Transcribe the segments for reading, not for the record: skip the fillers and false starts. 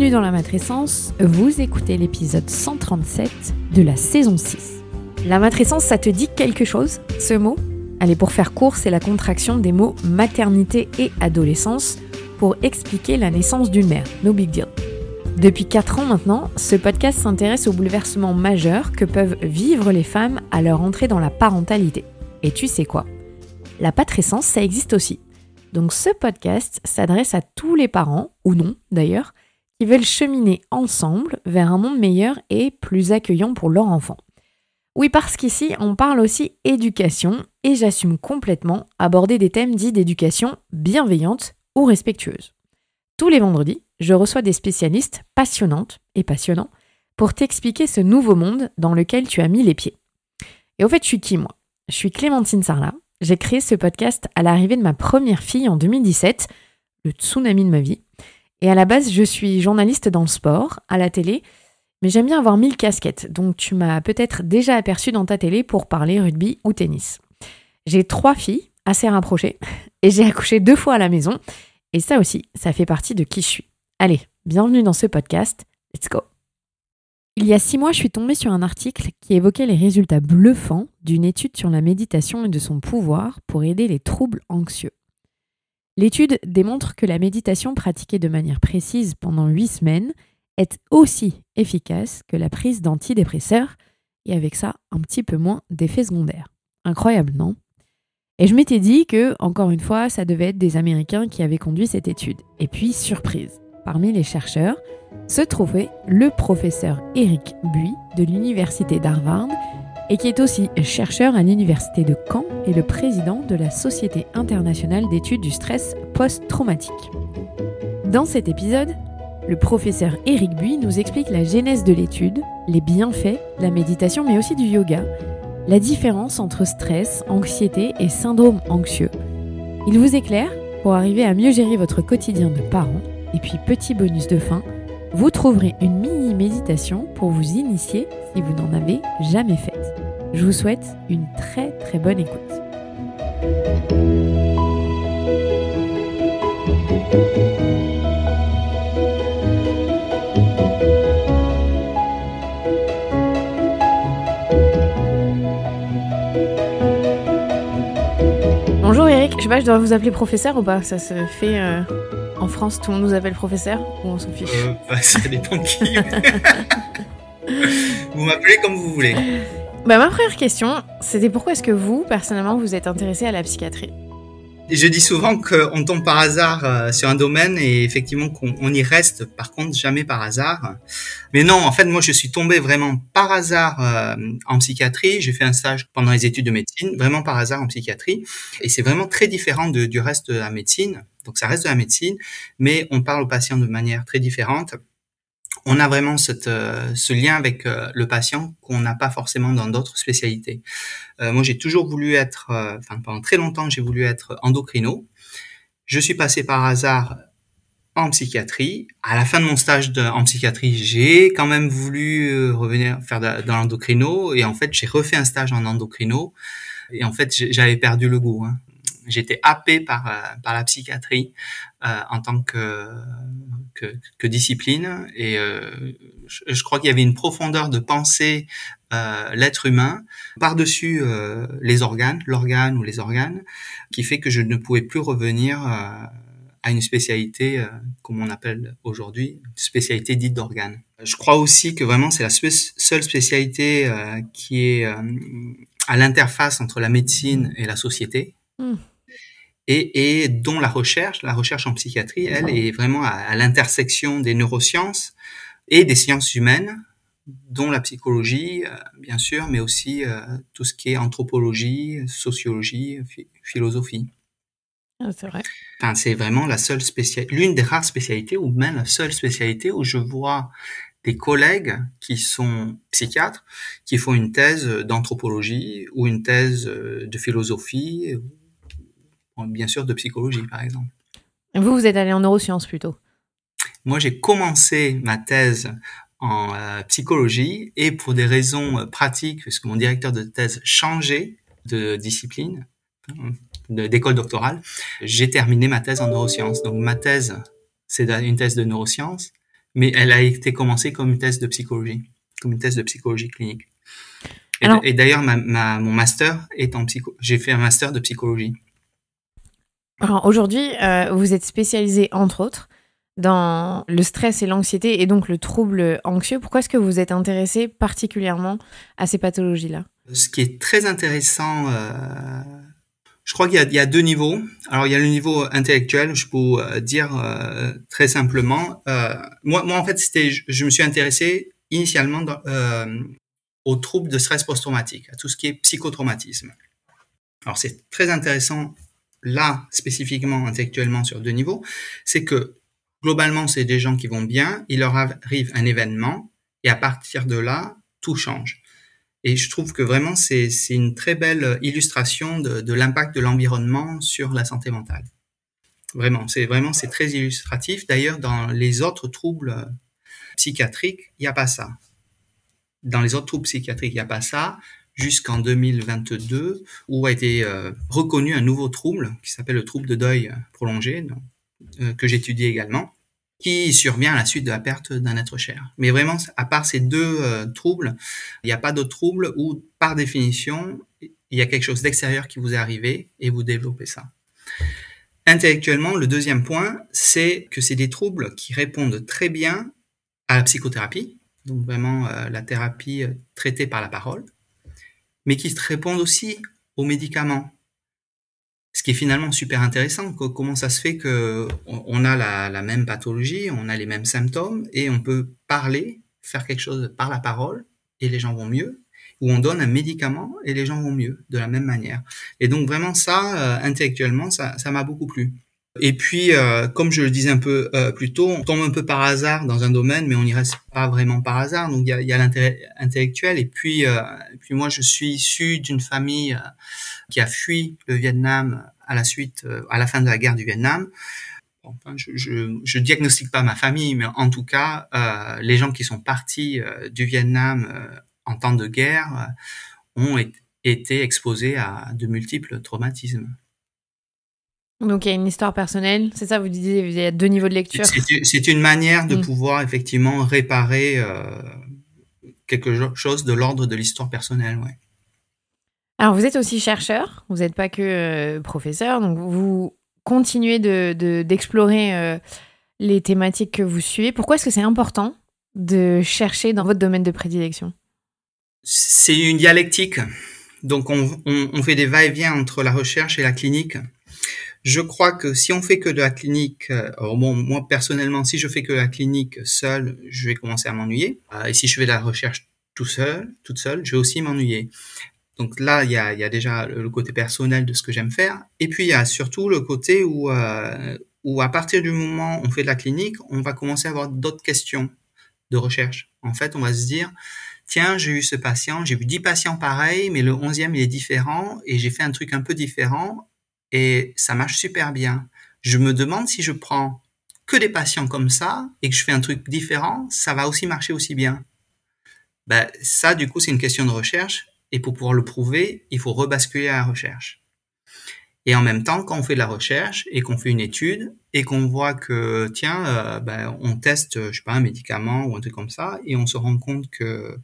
Bienvenue dans la matrescence, vous écoutez l'épisode 137 de la saison 6. La matrescence, ça te dit quelque chose, ce mot ? Allez, pour faire court, c'est la contraction des mots maternité et adolescence pour expliquer la naissance d'une mère, no big deal. Depuis 4 ans maintenant, ce podcast s'intéresse aux bouleversements majeurs que peuvent vivre les femmes à leur entrée dans la parentalité. Et tu sais quoi ? La patrescence, ça existe aussi. Donc ce podcast s'adresse à tous les parents, ou non d'ailleurs, qui veulent cheminer ensemble vers un monde meilleur et plus accueillant pour leur enfant. Oui, parce qu'ici, on parle aussi éducation et j'assume complètement aborder des thèmes dits d'éducation bienveillante ou respectueuse. Tous les vendredis, je reçois des spécialistes passionnantes et passionnants pour t'expliquer ce nouveau monde dans lequel tu as mis les pieds. Et au fait, je suis qui moi ? Je suis Clémentine Sarlat. J'ai créé ce podcast à l'arrivée de ma première fille en 2017, le tsunami de ma vie. Et à la base, je suis journaliste dans le sport, à la télé, mais j'aime bien avoir 1000 casquettes, donc tu m'as peut-être déjà aperçu dans ta télé pour parler rugby ou tennis. J'ai 3 filles, assez rapprochées, et j'ai accouché 2 fois à la maison, et ça aussi, ça fait partie de qui je suis. Allez, bienvenue dans ce podcast, let's go. Il y a 6 mois, je suis tombée sur un article qui évoquait les résultats bluffants d'une étude sur la méditation et de son pouvoir pour aider les troubles anxieux. L'étude démontre que la méditation pratiquée de manière précise pendant 8 semaines est aussi efficace que la prise d'antidépresseurs et avec ça, un petit peu moins d'effets secondaires. Incroyable, non ? Et je m'étais dit que, encore une fois, ça devait être des Américains qui avaient conduit cette étude. Et puis, surprise, parmi les chercheurs se trouvait le professeur Eric Buy de l'université d'Harvard et qui est aussi chercheur à l'université de Caen et le président de la Société internationale d'études du stress post-traumatique. Dans cet épisode, le professeur Eric Buy nous explique la genèse de l'étude, les bienfaits, la méditation mais aussi du yoga, la différence entre stress, anxiété et syndrome anxieux. Il vous éclaire pour arriver à mieux gérer votre quotidien de parent. Et puis petit bonus de fin, vous trouverez une mini-méditation pour vous initier si vous n'en avez jamais faite. Je vous souhaite une très très bonne écoute. Bonjour Eric, je sais pas, je dois vous appeler professeur ou pas ? Ça se fait en France, tout le monde nous appelle professeur ou on s'en fiche ? Ça dépend de qui. Vous m'appelez comme vous voulez. Ma première question, c'était pourquoi est-ce que vous, personnellement, vous êtes intéressé à la psychiatrie ? Je dis souvent qu'on tombe par hasard sur un domaine et effectivement qu'on y reste, par contre jamais par hasard. Mais non, en fait, moi je suis tombé vraiment par hasard en psychiatrie. J'ai fait un stage pendant les études de médecine, vraiment par hasard en psychiatrie. Et c'est vraiment très différent du reste de la médecine. Donc ça reste de la médecine, mais on parle aux patients de manière très différente. On a vraiment ce lien avec le patient qu'on n'a pas forcément dans d'autres spécialités. Moi, j'ai toujours voulu être, pendant très longtemps, j'ai voulu être endocrino. Je suis passé par hasard en psychiatrie. À la fin de mon stage en psychiatrie, j'ai quand même voulu revenir faire de l'endocrino. Et en fait, j'ai refait un stage en endocrino. Et en fait, j'avais perdu le goût. J'étais happé par la psychiatrie en tant que discipline et je crois qu'il y avait une profondeur de pensée l'être humain par-dessus l'organe ou les organes qui fait que je ne pouvais plus revenir à une spécialité comme on appelle aujourd'hui, une spécialité dite d'organe. Je crois aussi que vraiment c'est la seule spécialité qui est à l'interface entre la médecine et la société. Et dont la recherche en psychiatrie, elle, est vraiment à l'intersection des neurosciences et des sciences humaines, dont la psychologie, bien sûr, mais aussi tout ce qui est anthropologie, sociologie, philosophie. C'est vrai. C'est vraiment l'une des rares spécialités, ou même la seule spécialité où je vois des collègues qui sont psychiatres, qui font une thèse d'anthropologie ou une thèse de philosophie, bien sûr de psychologie par exemple. Vous êtes allé en neurosciences plutôt ? Moi j'ai commencé ma thèse en psychologie et pour des raisons pratiques, puisque mon directeur de thèse changeait de discipline, d'école doctorale, j'ai terminé ma thèse en neurosciences. Donc ma thèse, c'est une thèse de neurosciences, Mais elle a été commencée comme une thèse de psychologie, clinique. Alors, Et d'ailleurs, mon master est en psycho. J'ai fait un master de psychologie. alors aujourd'hui, vous êtes spécialisé, entre autres, dans le stress et l'anxiété et donc le trouble anxieux. Pourquoi est-ce que vous êtes intéressé particulièrement à ces pathologies-là? Ce qui est très intéressant, je crois il y a deux niveaux. Alors, il y a le niveau intellectuel, je peux dire très simplement. Moi, en fait, je me suis intéressé initialement aux troubles de stress post-traumatique, à tout ce qui est psychotraumatisme. Alors, c'est très intéressant là, spécifiquement intellectuellement sur deux niveaux. C'est que globalement, c'est des gens qui vont bien, il leur arrive un événement et à partir de là, tout change. Et je trouve que vraiment, c'est une très belle illustration de l'impact de l'environnement sur la santé mentale. Vraiment, c'est très illustratif. D'ailleurs, dans les autres troubles psychiatriques, il n'y a pas ça. Dans les autres troubles psychiatriques, il n'y a pas ça, jusqu'en 2022, où a été reconnu un nouveau trouble qui s'appelle le trouble de deuil prolongé, que j'étudie également, qui survient à la suite de la perte d'un être cher. Mais vraiment, à part ces deux troubles, il n'y a pas d'autres troubles où, par définition, il y a quelque chose d'extérieur qui vous est arrivé et vous développez ça. Intellectuellement, le deuxième point, c'est que c'est des troubles qui répondent très bien à la psychothérapie, donc vraiment la thérapie traitée par la parole, mais qui répondent aussi aux médicaments. Ce qui est finalement super intéressant, comment ça se fait que on a la même pathologie, on a les mêmes symptômes et on peut parler, faire quelque chose par la parole et les gens vont mieux, ou on donne un médicament et les gens vont mieux de la même manière. Et donc vraiment ça, intellectuellement, ça m'a beaucoup plu. Et puis, comme je le disais un peu plus tôt, on tombe un peu par hasard dans un domaine, mais on n'y reste pas vraiment par hasard. Donc, il y a l'intérêt intellectuel. Et puis moi, je suis issu d'une famille qui a fui le Vietnam à la fin de la guerre du Vietnam. Enfin, je diagnostique pas ma famille, mais en tout cas, les gens qui sont partis du Vietnam en temps de guerre ont été exposés à de multiples traumatismes. Donc il y a une histoire personnelle, c'est ça, vous disiez, il y a deux niveaux de lecture. C'est une manière de pouvoir effectivement réparer quelque chose de l'ordre de l'histoire personnelle, ouais. Alors vous êtes aussi chercheur, vous n'êtes pas que professeur, donc vous continuez d'explorer les thématiques que vous suivez. Pourquoi est-ce que c'est important de chercher dans votre domaine de prédilection? C'est une dialectique, donc on fait des va-et-vient entre la recherche et la clinique. Je crois que si on fait que de la clinique, alors bon, moi personnellement, si je fais que la clinique seule, je vais commencer à m'ennuyer. Et si je fais de la recherche toute seule, je vais aussi m'ennuyer. Donc là, il y a déjà le côté personnel de ce que j'aime faire. Et puis il y a surtout le côté où à partir du moment où on fait de la clinique, on va commencer à avoir d'autres questions de recherche. En fait, on va se dire, tiens, j'ai eu ce patient, j'ai vu 10 patients pareils, mais le 11e, il est différent et j'ai fait un truc un peu différent. Et ça marche super bien. Je me demande si je prends que des patients comme ça et que je fais un truc différent, ça va aussi marcher aussi bien. Ben, ça, du coup, c'est une question de recherche. Et pour pouvoir le prouver, il faut rebasculer à la recherche. Et en même temps, quand on fait de la recherche et qu'on fait une étude et qu'on voit que, tiens, on teste, je sais pas, un médicament ou un truc comme ça, et on se rend compte que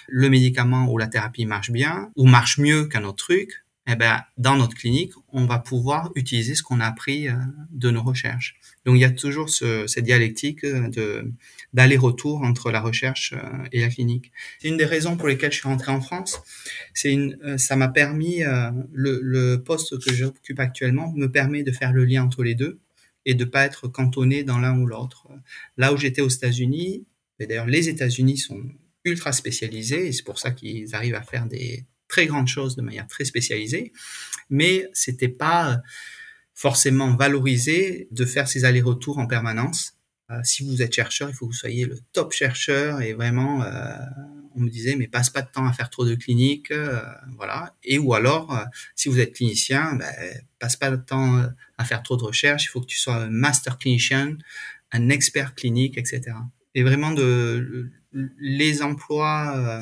le médicament ou la thérapie marche bien ou marche mieux qu'un autre truc, eh ben, dans notre clinique, on va pouvoir utiliser ce qu'on a appris de nos recherches. Donc, il y a toujours cette dialectique d'aller-retour entre la recherche et la clinique. C'est une des raisons pour lesquelles je suis rentré en France. Ça m'a permis, le poste que j'occupe actuellement me permet de faire le lien entre les deux et de pas être cantonné dans l'un ou l'autre. Là où j'étais aux États-Unis, et d'ailleurs les États-Unis sont ultra spécialisés et c'est pour ça qu'ils arrivent à faire des très grandes choses de manière très spécialisée, mais c'était pas forcément valorisé de faire ces allers-retours en permanence. Si vous êtes chercheur, il faut que vous soyez le top chercheur et vraiment, on me disait, mais passe pas de temps à faire trop de cliniques, voilà. Et ou alors, si vous êtes clinicien, passe pas de temps à faire trop de recherche, il faut que tu sois un master clinician, un expert clinique, etc. Et vraiment les emplois,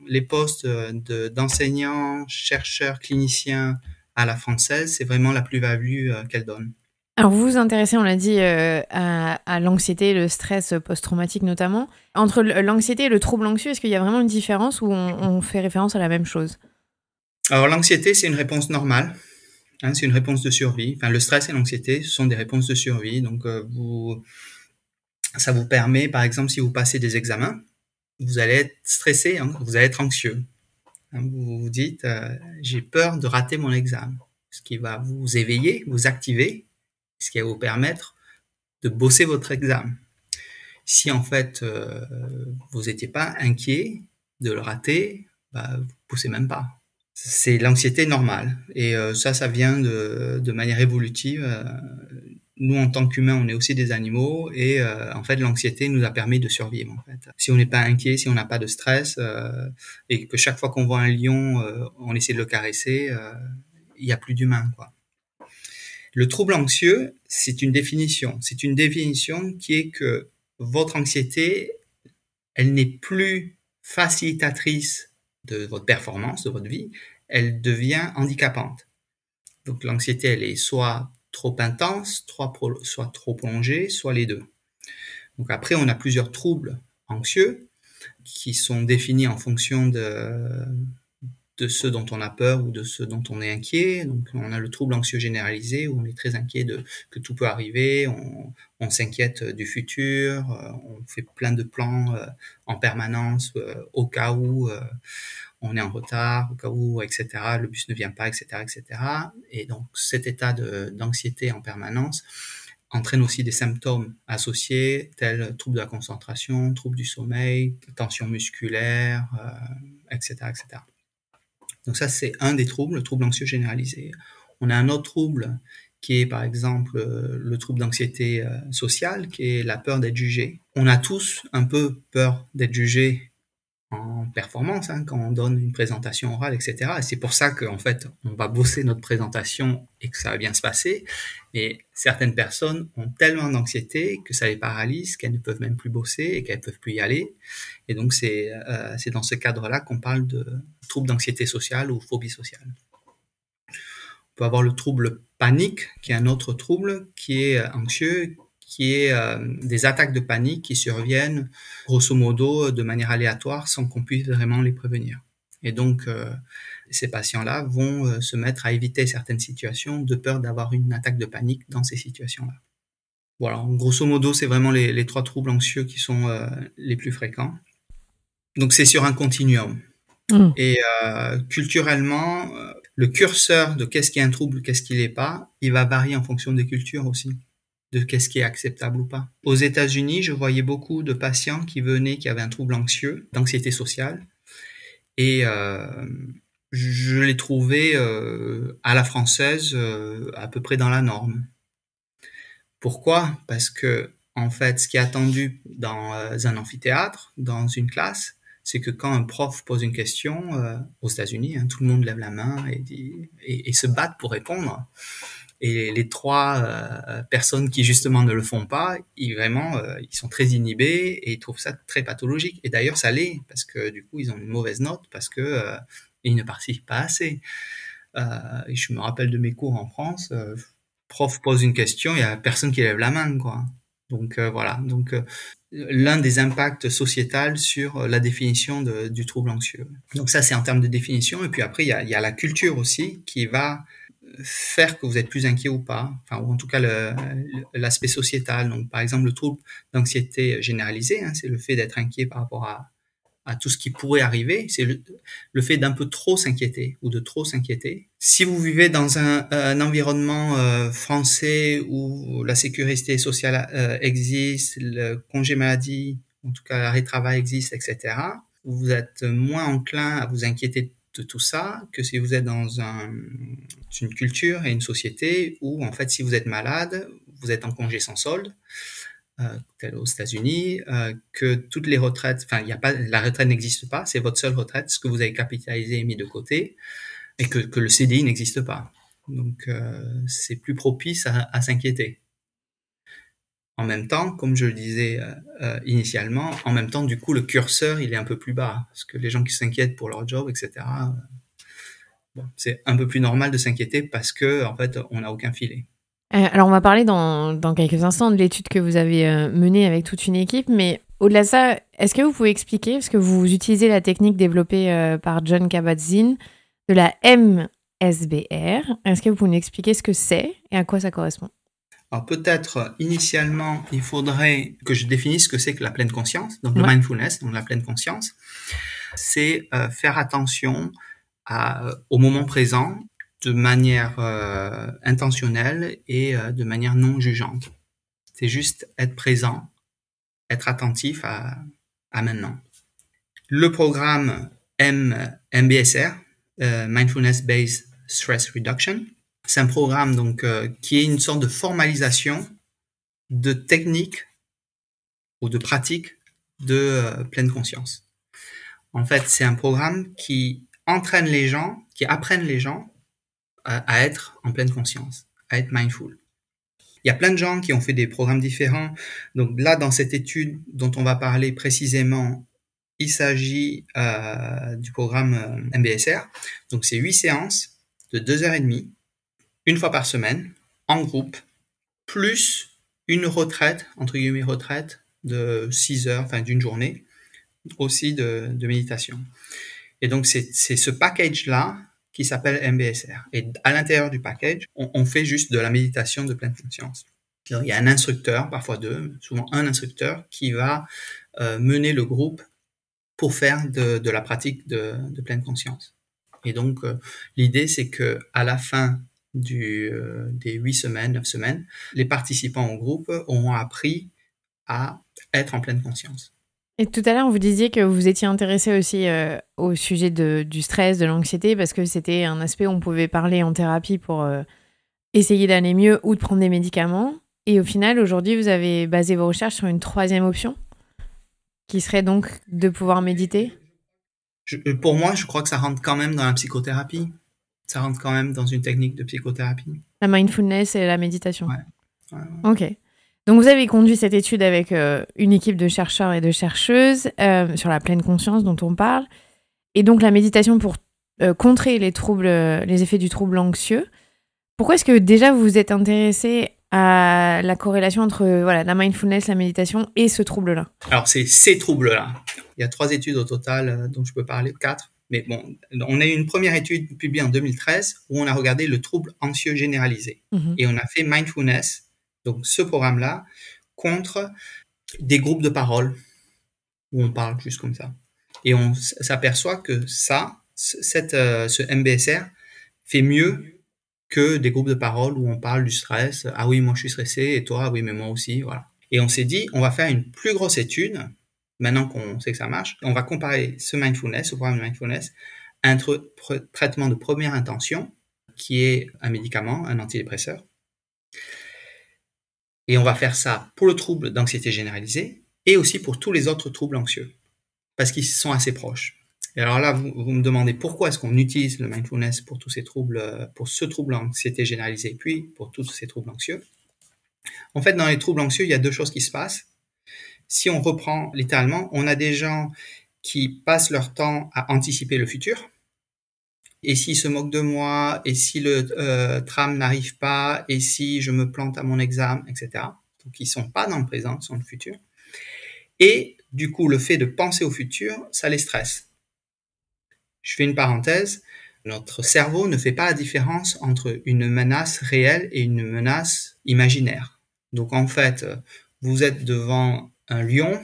les postes d'enseignants, chercheurs, cliniciens à la française, c'est vraiment la plus-value qu'elle donne. Alors vous vous intéressez, on l'a dit, à l'anxiété, le stress post-traumatique notamment. Entre l'anxiété et le trouble anxieux, est-ce qu'il y a vraiment une différence ou on fait référence à la même chose? Alors l'anxiété, c'est une réponse normale. Hein, c'est une réponse de survie. Enfin, le stress et l'anxiété, ce sont des réponses de survie. Donc, ça vous permet, par exemple, si vous passez des examens, vous allez être stressé, hein, vous allez être anxieux. Hein, vous vous dites, j'ai peur de rater mon examen. Ce qui va vous éveiller, vous activer, ce qui va vous permettre de bosser votre examen. Si en fait, vous n'étiez pas inquiet de le rater, bah, vous ne poussez même pas. C'est l'anxiété normale. Et ça vient de manière évolutive. Nous, en tant qu'humains, on est aussi des animaux. Et en fait, l'anxiété nous a permis de survivre. En fait, si on n'est pas inquiet, si on n'a pas de stress, et que chaque fois qu'on voit un lion, on essaie de le caresser, il n'y a plus d'humain, quoi. Le trouble anxieux, c'est une définition. C'est une définition qui est que votre anxiété, elle n'est plus facilitatrice de votre performance, de votre vie, elle devient handicapante. Donc l'anxiété, elle est soit trop intense, soit trop prolongée, soit les deux. Donc après, on a plusieurs troubles anxieux qui sont définis en fonction de ceux dont on a peur ou de ceux dont on est inquiet. Donc on a le trouble anxieux généralisé où on est très inquiet que tout peut arriver, on s'inquiète du futur, on fait plein de plans en permanence au cas où on est en retard, au cas où, etc., le bus ne vient pas, etc., etc. Et donc cet état d'anxiété en permanence entraîne aussi des symptômes associés tels troubles de la concentration, troubles du sommeil, tension musculaire, etc., etc. Donc ça, c'est un des troubles, le trouble anxieux généralisé. On a un autre trouble qui est par exemple le trouble d'anxiété sociale, qui est la peur d'être jugé. On a tous un peu peur d'être jugé en performance, hein, quand on donne une présentation orale, etc. Et c'est pour ça qu'en fait, on va bosser notre présentation et que ça va bien se passer. Et certaines personnes ont tellement d'anxiété que ça les paralyse, qu'elles ne peuvent même plus bosser et qu'elles ne peuvent plus y aller. Et donc, c'est dans ce cadre-là qu'on parle de trouble d'anxiété sociale ou phobie sociale. On peut avoir le trouble panique, qui est un autre trouble qui est anxieux, qui est des attaques de panique qui surviennent grosso modo de manière aléatoire sans qu'on puisse vraiment les prévenir. Et donc, ces patients-là vont se mettre à éviter certaines situations de peur d'avoir une attaque de panique dans ces situations-là. Voilà, grosso modo, c'est vraiment les trois troubles anxieux qui sont les plus fréquents. Donc, c'est sur un continuum. Et culturellement, le curseur de qu'est-ce qui est un trouble, qu'est-ce qui l'est pas, il va varier en fonction des cultures aussi, de qu'est-ce qui est acceptable ou pas. Aux États-Unis, je voyais beaucoup de patients qui venaient, qui avaient un trouble anxieux, d'anxiété sociale, et je les trouvais à la française à peu près dans la norme. Pourquoi? Parce que en fait, ce qui est attendu dans un amphithéâtre, dans une classe, c'est que quand un prof pose une question, aux États-Unis, hein, tout le monde lève la main et se battent pour répondre. Et les trois personnes qui justement ne le font pas, ils sont très inhibés et ils trouvent ça très pathologique. Et d'ailleurs, ça l'est parce que du coup, ils ont une mauvaise note parce que ils ne participent pas assez. Et je me rappelle de mes cours en France. Prof pose une question, il y a personne qui lève la main, quoi. Donc voilà. Donc l'un des impacts sociétals sur la définition du trouble anxieux. Donc ça, c'est en termes de définition. Et puis après, il y a la culture aussi qui va faire que vous êtes plus inquiet ou pas, enfin, ou en tout cas l'aspect sociétal. Donc, par exemple, le trouble d'anxiété généralisée, hein, c'est le fait d'être inquiet par rapport à tout ce qui pourrait arriver. C'est le fait d'un peu trop s'inquiéter ou de trop s'inquiéter. Si vous vivez dans un environnement français où la sécurité sociale existe, le congé maladie, en tout cas l'arrêt de travail existe, etc., vous êtes moins enclin à vous inquiéter de tout ça que si vous êtes dans une culture et une société où, en fait, si vous êtes malade, vous êtes en congé sans solde, tel aux États-Unis, que toutes les retraites, enfin, la retraite n'existe pas, c'est votre seule retraite, ce que vous avez capitalisé et mis de côté, et que le CDI n'existe pas. Donc, c'est plus propice à s'inquiéter. En même temps, comme je le disais initialement, en même temps, du coup, le curseur, il est un peu plus bas, parce que les gens qui s'inquiètent pour leur job, etc., bon, c'est un peu plus normal de s'inquiéter parce que, en fait, on n'a aucun filet. Alors, on va parler dans quelques instants de l'étude que vous avez menée avec toute une équipe, mais au-delà de ça, est-ce que vous pouvez expliquer, parce que vous utilisez la technique développée par John Kabat-Zinn de la MSBR, est-ce que vous pouvez nous expliquer ce que c'est et à quoi ça correspond? Alors peut-être initialement, il faudrait que je définisse ce que c'est que la pleine conscience, donc le Ouais. mindfulness, donc la pleine conscience. C'est faire attention au moment présent de manière intentionnelle et de manière non jugeante. C'est juste être présent, être attentif à maintenant. Le programme MBSR, Mindfulness Based Stress Reduction, c'est un programme donc qui est une sorte de formalisation de techniques ou de pratiques de pleine conscience. En fait, c'est un programme qui entraîne les gens, qui apprennent les gens à être en pleine conscience, à être mindful. Il y a plein de gens qui ont fait des programmes différents. Donc là, dans cette étude dont on va parler précisément, il s'agit du programme MBSR. Donc c'est 8 séances de 2h30, une fois par semaine, en groupe, plus une retraite, entre guillemets retraite, de 6 heures, enfin d'une journée, aussi de méditation. Et donc c'est ce package-là qui s'appelle MBSR. Et à l'intérieur du package, on fait juste de la méditation de pleine conscience. Il y a un instructeur, parfois deux, souvent un instructeur, qui va mener le groupe pour faire de la pratique de pleine conscience. Et donc l'idée, c'est que à la fin des 8 semaines, 9 semaines, les participants au groupe auront appris à être en pleine conscience. Et tout à l'heure, vous disiez que vous étiez intéressé aussi au sujet du stress, de l'anxiété, parce que c'était un aspect où on pouvait parler en thérapie pour essayer d'aller mieux ou de prendre des médicaments. Et au final, aujourd'hui, vous avez basé vos recherches sur une troisième option, qui serait donc de pouvoir méditer. Pour moi, je crois que ça rentre quand même dans la psychothérapie. Ça rentre quand même dans une technique de psychothérapie. La mindfulness et la méditation. Ouais. Ok. Donc, vous avez conduit cette étude avec une équipe de chercheurs et de chercheuses sur la pleine conscience dont on parle. Et donc, la méditation pour contrer les effets du trouble anxieux. Pourquoi est-ce que déjà vous vous êtes intéressé à la corrélation entre la mindfulness, la méditation et ce trouble-là? Alors, c'est ces troubles-là. Il y a 3 études au total dont je peux parler, 4. Mais bon, on a eu une première étude publiée en 2013 où on a regardé le trouble anxieux généralisé. Et on a fait mindfulness, donc ce programme-là, contre des groupes de parole où on parle juste comme ça. Et on s'aperçoit que ce MBSR fait mieux que des groupes de parole où on parle du stress. Ah oui, moi je suis stressé et toi, ah oui, mais moi aussi, voilà. Et on s'est dit, on va faire une plus grosse étude, maintenant qu'on sait que ça marche. On va comparer ce programme de mindfulness, à un traitement de première intention, qui est un médicament, un antidépresseur. Et on va faire ça pour le trouble d'anxiété généralisée et aussi pour tous les autres troubles anxieux, parce qu'ils sont assez proches. Et alors là, vous me demandez pourquoi est-ce qu'on utilise le mindfulness pour tous ces troubles, pour ce trouble d'anxiété généralisée, puis pour tous ces troubles anxieux. En fait, dans les troubles anxieux, il y a 2 choses qui se passent. Si on reprend littéralement, on a des gens qui passent leur temps à anticiper le futur. Et s'ils se moquent de moi, et si le tram n'arrive pas, et si je me plante à mon examen, etc. Donc ils sont pas dans le présent, ils sont dans le futur. Et du coup, le fait de penser au futur, ça les stresse. Je fais une parenthèse. Notre cerveau ne fait pas la différence entre une menace réelle et une menace imaginaire. Donc en fait, vous êtes devant un lion,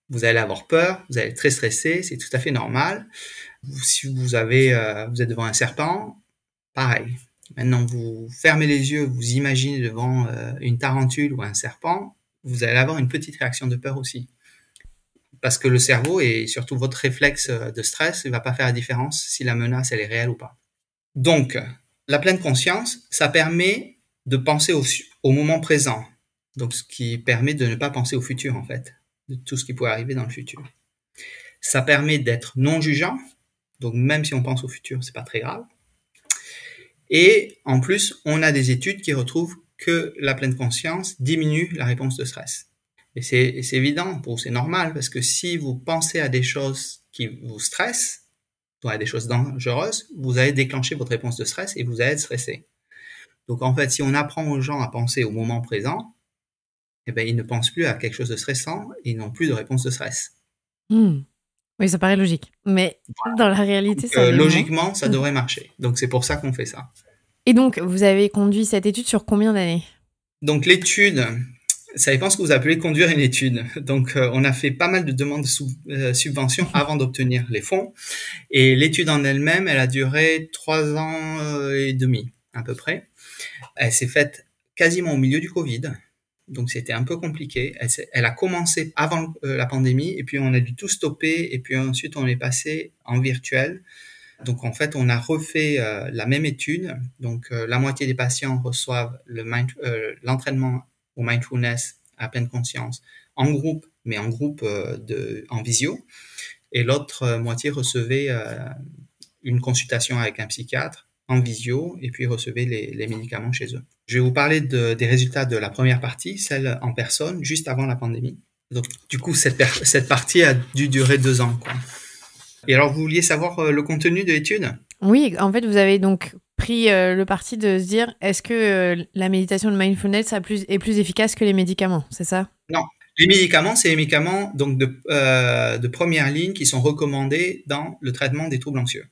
vous allez avoir peur, vous allez être très stressé, c'est tout à fait normal. Si vous êtes devant un serpent, pareil. Maintenant, vous fermez les yeux, vous imaginez devant une tarentule ou un serpent, vous allez avoir une petite réaction de peur aussi. Parce que le cerveau et surtout votre réflexe de stress ne va pas faire la différence si la menace elle est réelle ou pas. Donc, la pleine conscience, ça permet de penser au moment présent. Donc, ce qui permet de ne pas penser au futur, en fait, de tout ce qui pourrait arriver dans le futur. Ça permet d'être non jugeant. Donc, même si on pense au futur, c'est pas très grave. Et en plus, on a des études qui retrouvent que la pleine conscience diminue la réponse de stress. Et c'est évident, c'est normal, parce que si vous pensez à des choses qui vous stressent, à des choses dangereuses, vous allez déclencher votre réponse de stress et vous allez être stressé. Donc en fait, si on apprend aux gens à penser au moment présent, eh ben, ils ne pensent plus à quelque chose de stressant et ils n'ont plus de réponse de stress. Hmm. Oui, ça paraît logique. Mais dans la réalité, ça l'est moins. Logiquement, ça devrait marcher. Donc c'est pour ça qu'on fait ça. Et donc, vous avez conduit cette étude sur combien d'années? Donc l'étude, ça dépend ce que vous appelez conduire une étude. Donc on a fait pas mal de demandes de subventions avant d'obtenir les fonds. Et l'étude en elle-même, elle a duré 3 ans et demi à peu près. Elle s'est faite quasiment au milieu du Covid. Donc c'était un peu compliqué. Elle a commencé avant la pandémie et puis on a dû tout stopper et puis ensuite on est passé en virtuel. Donc en fait on a refait la même étude. Donc la moitié des patients reçoivent l'entraînement au mindfulness à pleine conscience en groupe, mais en groupe en visio. Et l'autre moitié recevait une consultation avec un psychiatre en visio et puis recevait les médicaments chez eux. Je vais vous parler des résultats de la première partie, celle en personne, juste avant la pandémie. Donc, du coup, cette partie a dû durer 2 ans, quoi. Et alors, vous vouliez savoir le contenu de l'étude? Oui, en fait, vous avez donc pris le parti de se dire, est-ce que la méditation de mindfulness est plus efficace que les médicaments, c'est ça? Non. Les médicaments, c'est les médicaments donc de première ligne qui sont recommandés dans le traitement des troubles anxieux.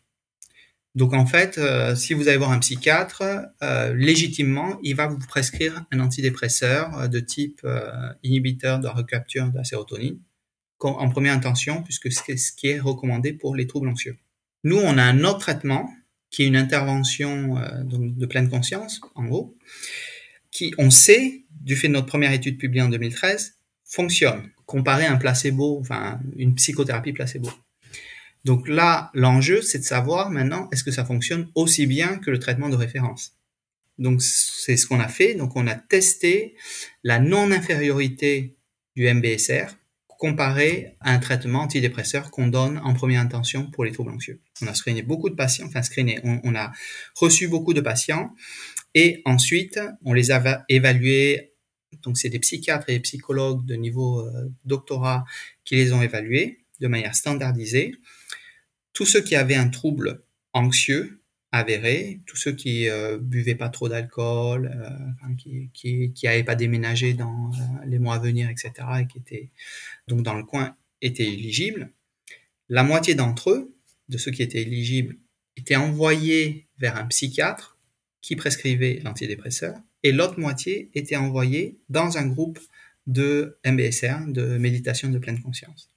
Donc en fait, si vous allez voir un psychiatre, légitimement, il va vous prescrire un antidépresseur de type inhibiteur de la recapture de la sérotonine en première intention, puisque c'est ce qui est recommandé pour les troubles anxieux. Nous, on a un autre traitement qui est une intervention donc de pleine conscience, en gros, qui, on sait, du fait de notre première étude publiée en 2013, fonctionne, comparé à un placebo, enfin une psychothérapie placebo. Donc là, l'enjeu, c'est de savoir maintenant, est-ce que ça fonctionne aussi bien que le traitement de référence? Donc c'est ce qu'on a fait. Donc on a testé la non-infériorité du MBSR comparé à un traitement antidépresseur qu'on donne en première intention pour les troubles anxieux. On a screené beaucoup de patients, on a reçu beaucoup de patients et ensuite on les a évalués. Donc c'est des psychiatres et des psychologues de niveau doctorat qui les ont évalués de manière standardisée. Tous ceux qui avaient un trouble anxieux avéré, tous ceux qui buvaient pas trop d'alcool, qui n'avaient pas déménagé dans les mois à venir, etc., et qui étaient donc dans le coin, étaient éligibles. La moitié d'entre eux, de ceux qui étaient éligibles, étaient envoyés vers un psychiatre qui prescrivait l'antidépresseur, et l'autre moitié était envoyée dans un groupe de MBSR, de méditation de pleine conscience.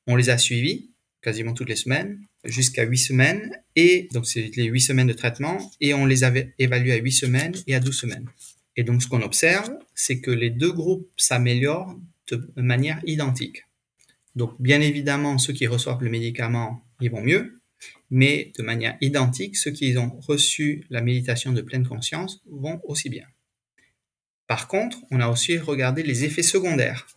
On les a suivis quasiment toutes les semaines, jusqu'à 8 semaines, et donc c'est les 8 semaines de traitement, et on les avait évalués à 8 semaines et à 12 semaines. Et donc ce qu'on observe, c'est que les deux groupes s'améliorent de manière identique. Donc bien évidemment, ceux qui reçoivent le médicament, ils vont mieux, mais de manière identique, ceux qui ont reçu la méditation de pleine conscience vont aussi bien. Par contre, on a aussi regardé les effets secondaires,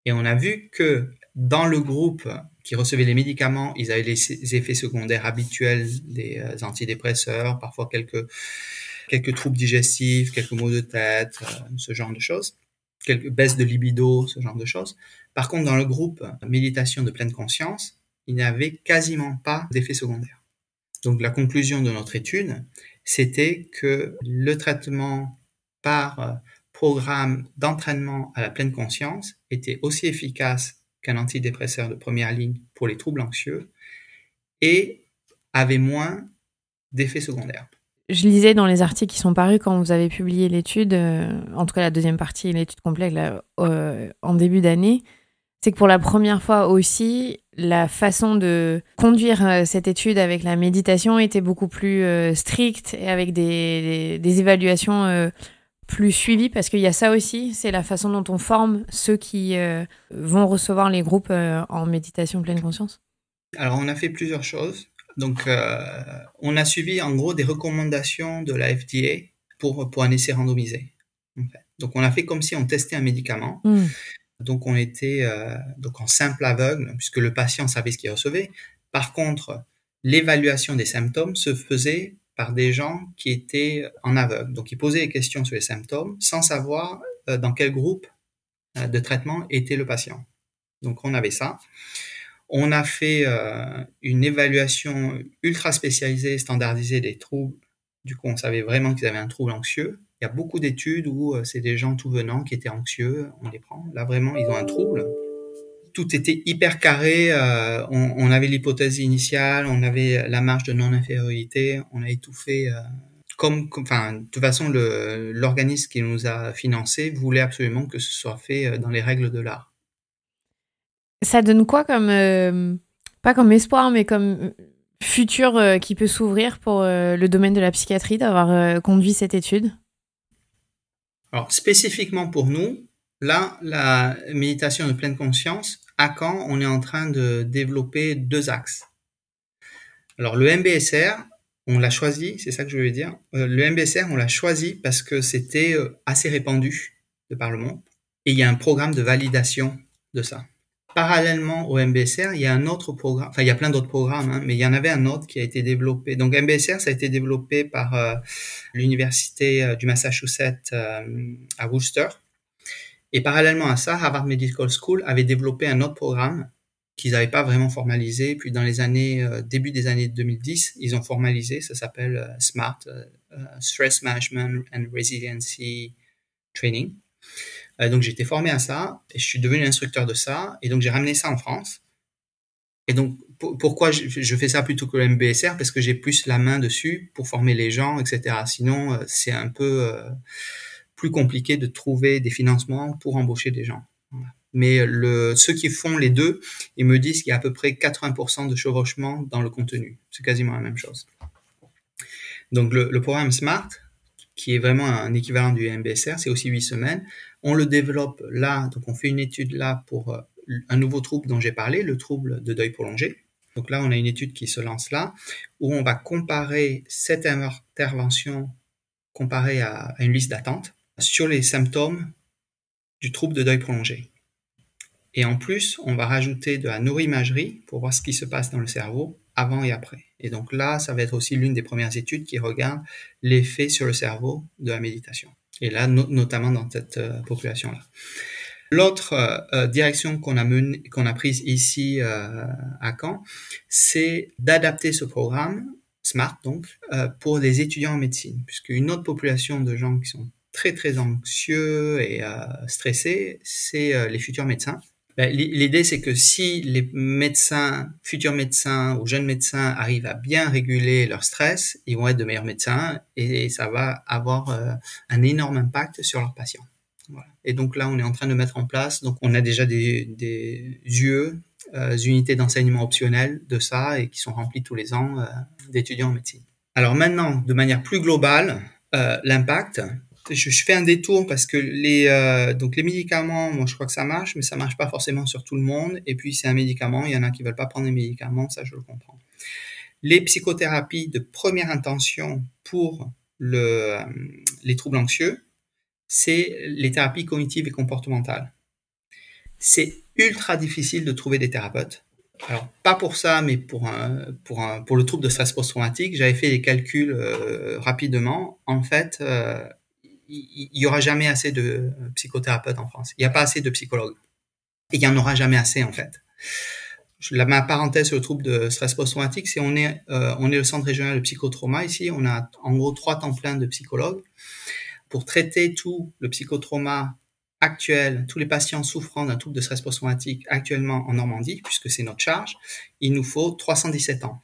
et on a vu que dans le groupe qui recevait les médicaments, ils avaient les effets secondaires habituels des antidépresseurs, parfois quelques troubles digestifs, quelques maux de tête, ce genre de choses, quelques baisses de libido, ce genre de choses. Par contre, dans le groupe méditation de pleine conscience, il n'y avait quasiment pas d'effets secondaires. Donc la conclusion de notre étude, c'était que le traitement par programme d'entraînement à la pleine conscience était aussi efficace qu'un antidépresseur de première ligne pour les troubles anxieux et avait moins d'effets secondaires. Je lisais dans les articles qui sont parus quand vous avez publié l'étude, en tout cas la deuxième partie, l'étude complète là, en début d'année, c'est que pour la première fois aussi, la façon de conduire cette étude avec la méditation était beaucoup plus stricte et avec des évaluations plus suivies, parce qu'il y a ça aussi, c'est la façon dont on forme ceux qui vont recevoir les groupes en méditation pleine conscience. Alors on a fait plusieurs choses. Donc on a suivi en gros des recommandations de la FDA pour un essai randomisé. En fait. Donc on a fait comme si on testait un médicament. Donc on était donc en simple aveugle puisque le patient savait ce qu'il recevait. Par contre, l'évaluation des symptômes se faisait par des gens qui étaient en aveugle. Donc ils posaient des questions sur les symptômes sans savoir dans quel groupe de traitement était le patient. Donc on avait ça. On a fait une évaluation ultra spécialisée, standardisée des troubles Du coup, on savait vraiment qu'ils avaient un trouble anxieux. Il y a beaucoup d'études où c'est des gens tout venant qui étaient anxieux, on les prend. Là, vraiment, ils ont un trouble. Tout était hyper carré. On avait l'hypothèse initiale, on avait la marge de non-infériorité, on a tout fait enfin, de toute façon, l'organisme qui nous a financé voulait absolument que ce soit fait dans les règles de l'art. Ça donne quoi comme, pas comme espoir, mais comme futur qui peut s'ouvrir pour le domaine de la psychiatrie d'avoir conduit cette étude? Alors, spécifiquement pour nous, là, la méditation de pleine conscience, à Caen, on est en train de développer 2 axes. Alors, le MBSR, on l'a choisi, c'est ça que je veux dire. Le MBSR, on l'a choisi parce que c'était assez répandu de par le monde. Et il y a un programme de validation de ça. Parallèlement au MBSR, il y a un autre programme, enfin il y a plein d'autres programmes, mais il y en avait un autre qui a été développé. Donc MBSR, ça a été développé par l'université du Massachusetts à Worcester. Et parallèlement à ça, Harvard Medical School avait développé un autre programme qu'ils n'avaient pas vraiment formalisé. Puis dans les années, début des années 2010, ils ont formalisé. Ça s'appelle SMART, Stress Management and Resiliency Training. Donc j'ai été formé à ça et je suis devenu instructeur de ça et donc j'ai ramené ça en France. Et donc pourquoi je fais ça plutôt que le MBSR? Parce que j'ai plus la main dessus pour former les gens, etc. Sinon c'est un peu plus compliqué de trouver des financements pour embaucher des gens. Voilà. Mais ceux qui font les deux, ils me disent qu'il y a à peu près 80% de chevauchement dans le contenu. C'est quasiment la même chose. Donc le programme SMART, qui est vraiment un équivalent du MBSR, c'est aussi 8 semaines. On le développe là, donc on fait une étude là pour un nouveau trouble dont j'ai parlé, le trouble de deuil prolongé. Donc là, on a une étude qui se lance là, où on va comparer cette intervention comparée à une liste d'attente sur les symptômes du trouble de deuil prolongé. Et en plus, on va rajouter de la neuroimagerie pour voir ce qui se passe dans le cerveau avant et après. Et donc là, ça va être aussi l'une des premières études qui regarde l'effet sur le cerveau de la méditation. Et là, notamment dans cette population-là. L'autre direction qu'on a prise ici à Caen, c'est d'adapter ce programme SMART donc pour des étudiants en médecine, puisque une autre population de gens qui sont très très anxieux et stressés, c'est les futurs médecins. L'idée, c'est que si les futurs médecins ou jeunes médecins arrivent à bien réguler leur stress, ils vont être de meilleurs médecins et ça va avoir un énorme impact sur leurs patients. Voilà. Et donc là, on est en train de mettre en place, donc on a déjà des unités d'enseignement optionnelles de ça et qui sont remplies tous les ans d'étudiants en médecine. Alors maintenant, de manière plus globale, l'impact. Je fais un détour parce que donc les médicaments, moi je crois que ça marche, mais ça marche pas forcément sur tout le monde. Et puis c'est un médicament, il y en a qui veulent pas prendre des médicaments, ça je le comprends. Les psychothérapies de première intention pour les troubles anxieux, c'est les thérapies cognitives et comportementales. C'est ultra difficile de trouver des thérapeutes. Alors pas pour ça, mais pour le trouble de stress post-traumatique, j'avais fait les calculs rapidement. En fait, il y aura jamais assez de psychothérapeutes en France. Il n'y a pas assez de psychologues. Et il n'y en aura jamais assez, en fait. Ma parenthèse sur le trouble de stress post-traumatique, c'est on est le centre régional de psychotrauma ici. On a en gros 3 temps pleins de psychologues pour traiter tout le psychotrauma actuel, tous les patients souffrant d'un trouble de stress post-traumatique actuellement en Normandie, puisque c'est notre charge. Il nous faut 317 ans,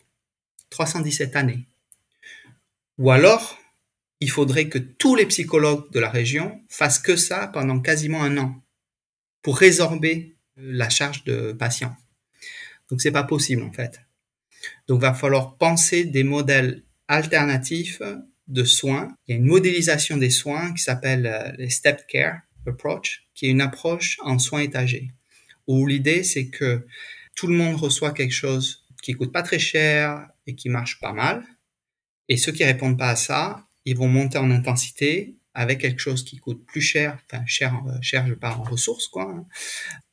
317 années. Ou alors, il faudrait que tous les psychologues de la région fassent que ça pendant quasiment 1 an pour résorber la charge de patients. Donc c'est pas possible en fait. Donc va falloir penser des modèles alternatifs de soins. Il y a une modélisation des soins qui s'appelle les Step Care Approach, qui est une approche en soins étagés, où l'idée c'est que tout le monde reçoit quelque chose qui coûte pas très cher et qui marche pas mal. Et ceux qui répondent pas à ça, ils vont monter en intensité avec quelque chose qui coûte plus cher, enfin cher je parle en ressources quoi.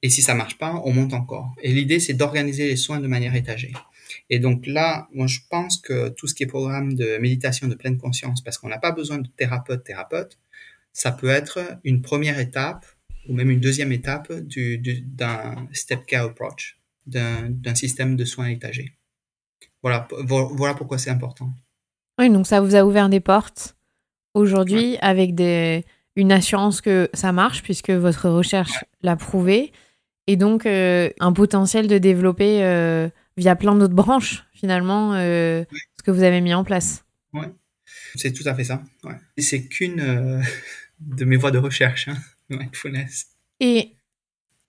Et si ça marche pas, on monte encore. Et l'idée c'est d'organiser les soins de manière étagée. Et donc là, moi je pense que tout ce qui est programme de méditation de pleine conscience, parce qu'on n'a pas besoin de thérapeute, ça peut être une première étape ou même une deuxième étape d'un step care approach, d'un système de soins étagés. Voilà pourquoi c'est important. Oui, donc ça vous a ouvert des portes aujourd'hui avec une assurance que ça marche puisque votre recherche l'a prouvé et donc un potentiel de développer via plein d'autres branches finalement ce que vous avez mis en place. Ouais, c'est tout à fait ça. Ouais. Et c'est qu'une de mes voies de recherche, hein, mindfulness. Et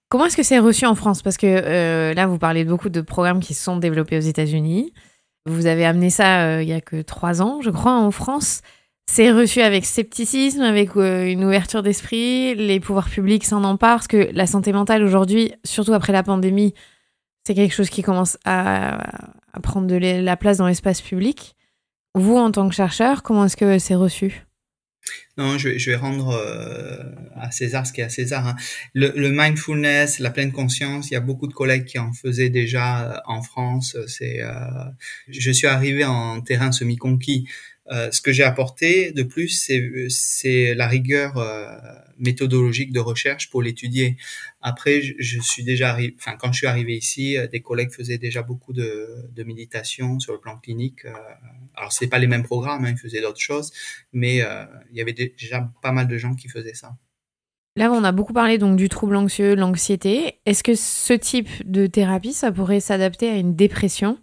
comment est-ce que c'est reçu en France? Parce que là, vous parlez beaucoup de programmes qui se sont développés aux États-Unis. Vous avez amené ça il y a que 3 ans, je crois, en France. C'est reçu avec scepticisme, avec une ouverture d'esprit. Les pouvoirs publics s'en emparent parce que la santé mentale aujourd'hui, surtout après la pandémie, c'est quelque chose qui commence à prendre de la place dans l'espace public. Vous, en tant que chercheur, comment est-ce que c'est reçu? Non, je vais rendre à César ce qui est à César, hein. Le mindfulness, la pleine conscience, il y a beaucoup de collègues qui en faisaient déjà en France. Je suis arrivé en terrain semi-conquis. Ce que j'ai apporté de plus, c'est la rigueur méthodologique de recherche pour l'étudier. Après, je suis déjà arrivé, enfin, quand je suis arrivé ici, des collègues faisaient déjà beaucoup de méditation sur le plan clinique. Alors, c'est pas les mêmes programmes, hein, ils faisaient d'autres choses, mais il y avait déjà pas mal de gens qui faisaient ça. Là, on a beaucoup parlé donc du trouble anxieux, l'anxiété. Est-ce que ce type de thérapie, ça pourrait s'adapter à une dépression?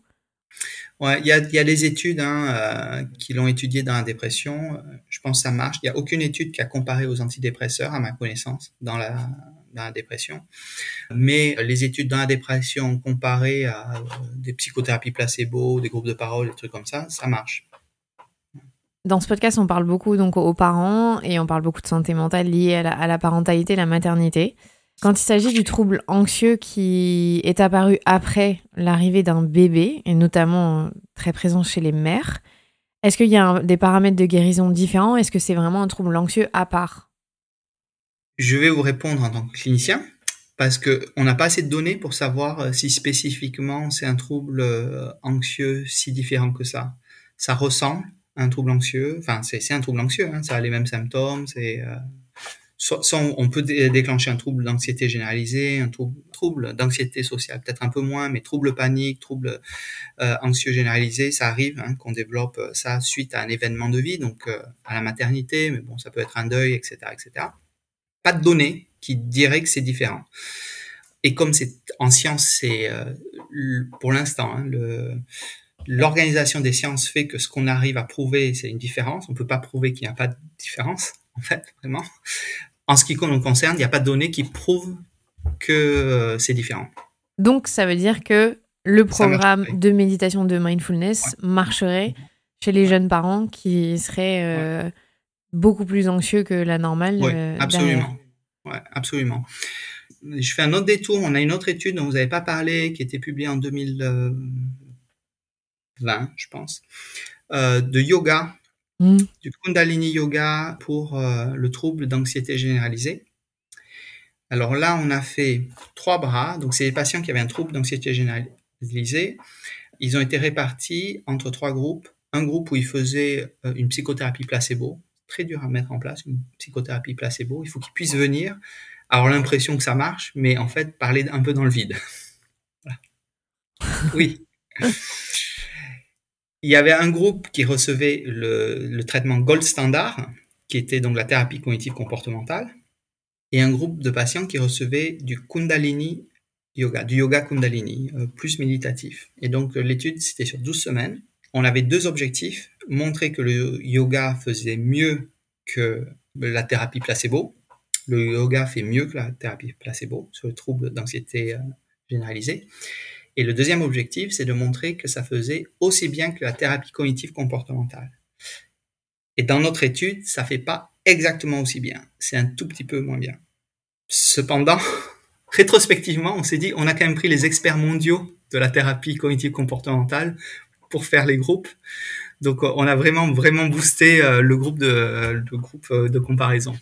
Ouais, il y a des études qui l'ont étudié dans la dépression. Je pense que ça marche. Il y a aucune étude qui a comparé aux antidépresseurs, à ma connaissance, dans la dépression. Mais les études dans la dépression ont comparé à des psychothérapies placebo, des groupes de parole, des trucs comme ça marche. Dans ce podcast, on parle beaucoup donc aux parents et on parle beaucoup de santé mentale liée à la parentalité, la maternité. Quand il s'agit du trouble anxieux qui est apparu après l'arrivée d'un bébé, et notamment très présent chez les mères, est-ce qu'il y a des paramètres de guérison différents? Est-ce que c'est vraiment un trouble anxieux à part? Je vais vous répondre en tant que clinicien, parce que on n'a pas assez de données pour savoir si spécifiquement c'est un trouble anxieux si différent que ça. Ça ressemble à un trouble anxieux, enfin c'est un trouble anxieux, hein, ça a les mêmes symptômes, soit on peut déclencher un trouble d'anxiété généralisée, un trouble d'anxiété sociale, peut-être un peu moins, mais trouble panique, trouble anxieux généralisé, ça arrive hein, qu'on développe ça suite à un événement de vie, donc à la maternité, mais bon, ça peut être un deuil, etc., etc. Pas de données qui diraient que c'est différent. Et comme c'est en science, c'est pour l'instant, hein, l'organisation des sciences fait que ce qu'on arrive à prouver, c'est une différence. On peut pas prouver qu'il n'y a pas de différence, en fait, vraiment. En ce qui nous concerne, il n'y a pas de données qui prouvent que c'est différent. Donc, ça veut dire que le programme de méditation de mindfulness marcherait chez les jeunes parents qui seraient beaucoup plus anxieux que la normale. Oui, absolument. Ouais, absolument. Je fais un autre détour. On a une autre étude dont vous n'avez pas parlé, qui était publiée en 2020, je pense, de yoga, du Kundalini Yoga pour le trouble d'anxiété généralisée. Alors là, on a fait 3 bras. Donc, c'est les patients qui avaient un trouble d'anxiété généralisée. Ils ont été répartis entre 3 groupes. Un groupe où ils faisaient une psychothérapie placebo. Très dur à mettre en place, une psychothérapie placebo. Il faut qu'ils puissent venir, avoir l'impression que ça marche, mais en fait, parler un peu dans le vide. Voilà. Oui. Il y avait un groupe qui recevait le traitement gold standard, qui était donc la thérapie cognitive comportementale, et un groupe de patients qui recevaient du Kundalini Yoga, du yoga Kundalini, plus méditatif. Et donc, l'étude, c'était sur 12 semaines. On avait 2 objectifs, montrer que le yoga faisait mieux que la thérapie placebo. Le yoga fait mieux que la thérapie placebo sur le trouble d'anxiété généralisée. Et le deuxième objectif, c'est de montrer que ça faisait aussi bien que la thérapie cognitive comportementale. Et dans notre étude, ça fait pas exactement aussi bien. C'est un tout petit peu moins bien. Cependant, rétrospectivement, on s'est dit, on a quand même pris les experts mondiaux de la thérapie cognitive comportementale pour faire les groupes. Donc, on a vraiment boosté le groupe de comparaison.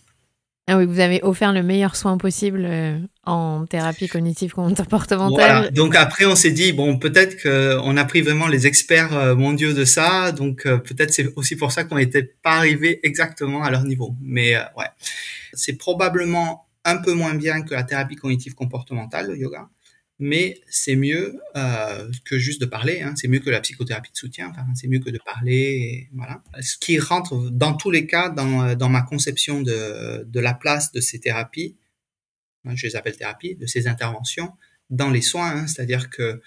Ah oui, vous avez offert le meilleur soin possible en thérapie cognitive comportementale. Voilà. Donc après, on s'est dit, bon, peut-être qu'on a pris vraiment les experts mondiaux de ça, donc peut-être c'est aussi pour ça qu'on n'était pas arrivé exactement à leur niveau. Mais ouais, c'est probablement un peu moins bien que la thérapie cognitive comportementale, le yoga, mais c'est mieux que juste de parler. Hein. C'est mieux que la psychothérapie de soutien. Enfin, c'est mieux que de parler. Et voilà. Ce qui rentre dans tous les cas dans ma conception de la place de ces thérapies, hein, je les appelle thérapies, de ces interventions, dans les soins. Hein. C'est-à-dire que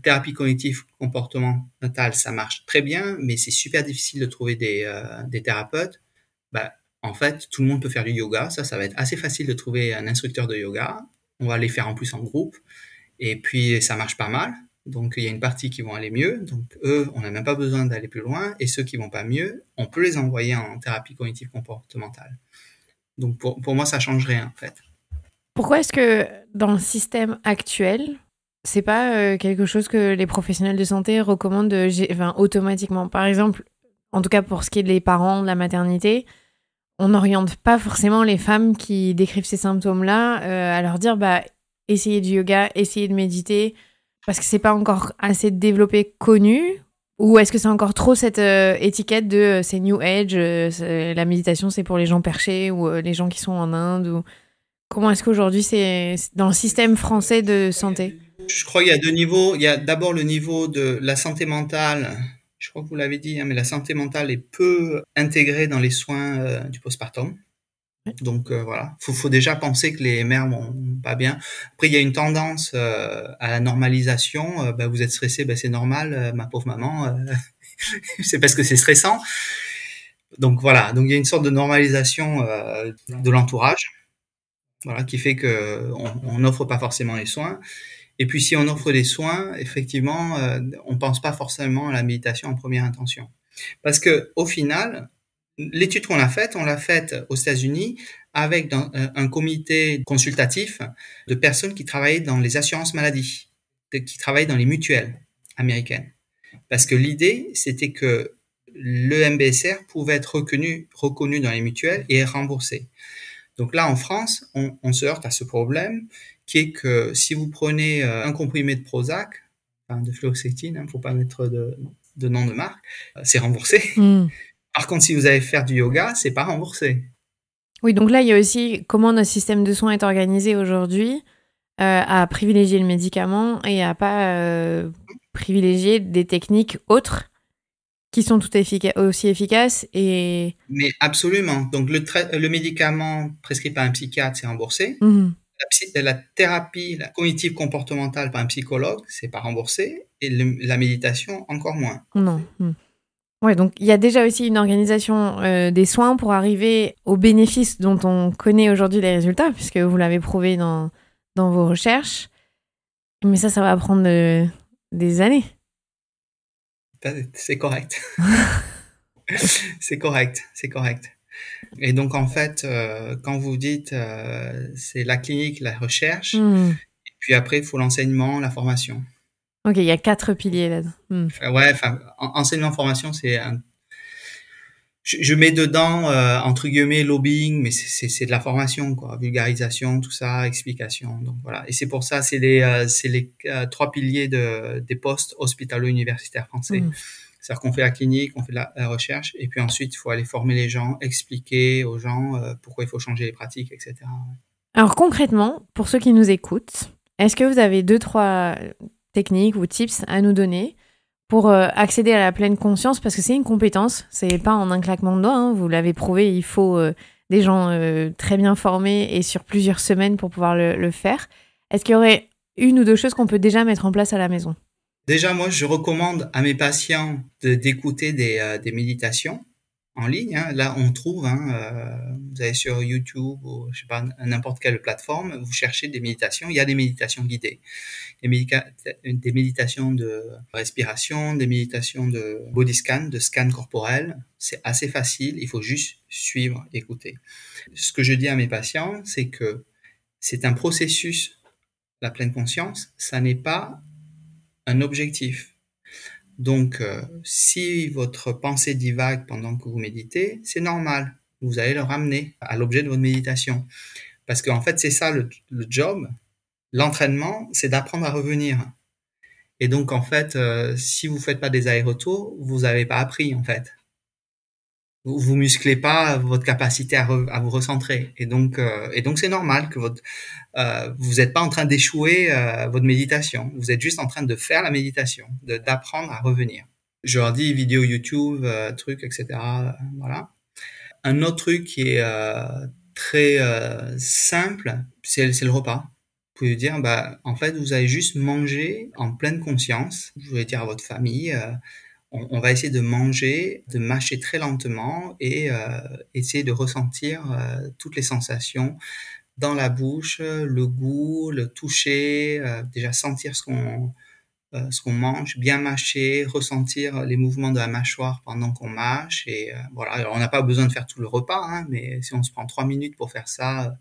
thérapie cognitive comportementale, ça marche très bien, mais c'est super difficile de trouver des thérapeutes. Bah, en fait, tout le monde peut faire du yoga. Ça va être assez facile de trouver un instructeur de yoga. On va les faire en plus en groupe. Et puis, ça marche pas mal. Donc, il y a une partie qui vont aller mieux. Donc, eux, on n'a même pas besoin d'aller plus loin. Et ceux qui vont pas mieux, on peut les envoyer en thérapie cognitive comportementale. Donc, pour moi, ça change rien, en fait. Pourquoi est-ce que dans le système actuel, c'est pas quelque chose que les professionnels de santé recommandent automatiquement? Par exemple, en tout cas pour ce qui est des parents, de la maternité, on n'oriente pas forcément les femmes qui décrivent ces symptômes-là à leur dire essayez du yoga, essayez de méditer, parce que c'est pas encore assez développé, connu. Ou est-ce que c'est encore trop cette étiquette de c'est New Age, la méditation c'est pour les gens perchés ou les gens qui sont en Inde ou... Comment est-ce qu'aujourd'hui c'est dans le système français de santé? Je crois qu'il y a deux niveaux. Il y a d'abord le niveau de la santé mentale. Je crois que vous l'avez dit, hein, mais la santé mentale est peu intégrée dans les soins du postpartum. Donc voilà, faut déjà penser que les mères vont pas bien. Après, il y a une tendance à la normalisation. Vous êtes stressé, c'est normal, ma pauvre maman. C'est parce que c'est stressant. Donc voilà, donc il y a une sorte de normalisation de l'entourage, voilà, qui fait que on n'offre pas forcément les soins. Et puis si on offre des soins, effectivement, on pense pas forcément à la méditation en première intention, parce que au final, l'étude qu'on a faite, on l'a faite aux États-Unis avec un comité consultatif de personnes qui travaillaient dans les assurances maladie, qui travaillent dans les mutuelles américaines. Parce que l'idée, c'était que le MBSR pouvait être reconnu dans les mutuelles et remboursé. Donc là, en France, on se heurte à ce problème qui est que si vous prenez un comprimé de Prozac, enfin de fluoxétine, faut pas mettre de nom de marque, c'est remboursé. Par contre, si vous allez faire du yoga, c'est pas remboursé. Oui, donc là, il y a aussi comment notre système de soins est organisé aujourd'hui à privilégier le médicament et à pas privilégier des techniques autres qui sont tout aussi efficaces. Mais absolument. Donc, le médicament prescrit par un psychiatre, c'est remboursé. La thérapie, la cognitive comportementale par un psychologue, c'est pas remboursé. Et la méditation, encore moins. Non. Ouais, donc il y a déjà aussi une organisation des soins pour arriver aux bénéfices dont on connaît aujourd'hui les résultats, puisque vous l'avez prouvé dans vos recherches. Mais ça va prendre des années. C'est correct. C'est correct. Et donc, en fait, quand vous dites c'est la clinique, la recherche, et puis après, il faut l'enseignement, la formation. Ok, il y a 4 piliers là. Enseignement, formation, c'est je mets dedans entre guillemets lobbying, mais c'est de la formation, quoi, vulgarisation, tout ça, explication. Donc voilà, et c'est pour ça c'est les 3 piliers des postes hospitalo-universitaires français. C'est-à-dire qu'on fait la clinique, on fait la recherche, et puis ensuite il faut aller former les gens, expliquer aux gens pourquoi il faut changer les pratiques, etc. Alors concrètement, pour ceux qui nous écoutent, est-ce que vous avez 2-3 techniques ou tips à nous donner pour accéder à la pleine conscience, parce que c'est une compétence, c'est pas en un claquement de doigts, hein, vous l'avez prouvé, il faut des gens très bien formés et sur plusieurs semaines pour pouvoir le faire. Est-ce qu'il y aurait 1 ou 2 choses qu'on peut déjà mettre en place à la maison? Déjà, moi, je recommande à mes patients d'écouter des méditations en ligne. Hein. Là, on trouve, vous allez sur YouTube ou je sais pas, n'importe quelle plateforme, vous cherchez des méditations. Il y a des méditations guidées, des méditations de respiration, des méditations de body scan, de scan corporel. C'est assez facile. Il faut juste suivre, écouter. Ce que je dis à mes patients, c'est que c'est un processus. La pleine conscience, ça n'est pas un objectif. Donc, si votre pensée divague pendant que vous méditez, c'est normal. Vous allez le ramener à l'objet de votre méditation. Parce qu'en fait, c'est ça le job. L'entraînement, c'est d'apprendre à revenir. Et donc, en fait, si vous faites pas des allers-retours, vous n'avez pas appris, en fait. vous musclez pas votre capacité à vous recentrer. Et donc c'est normal que vous n'êtes pas en train d'échouer votre méditation. Vous êtes juste en train de faire la méditation, d'apprendre à revenir. Je leur dis vidéo YouTube, trucs, etc. Voilà. Un autre truc qui est très simple, c'est le repas. Vous pouvez dire, en fait, vous allez juste manger en pleine conscience. Vous pouvez dire à votre famille, on va essayer de manger, de mâcher très lentement et essayer de ressentir toutes les sensations dans la bouche, le goût, le toucher, déjà sentir ce qu'on mange, bien mâcher, ressentir les mouvements de la mâchoire pendant qu'on mâche. Et voilà. Alors, on n'a pas besoin de faire tout le repas, hein, mais si on se prend 3 minutes pour faire ça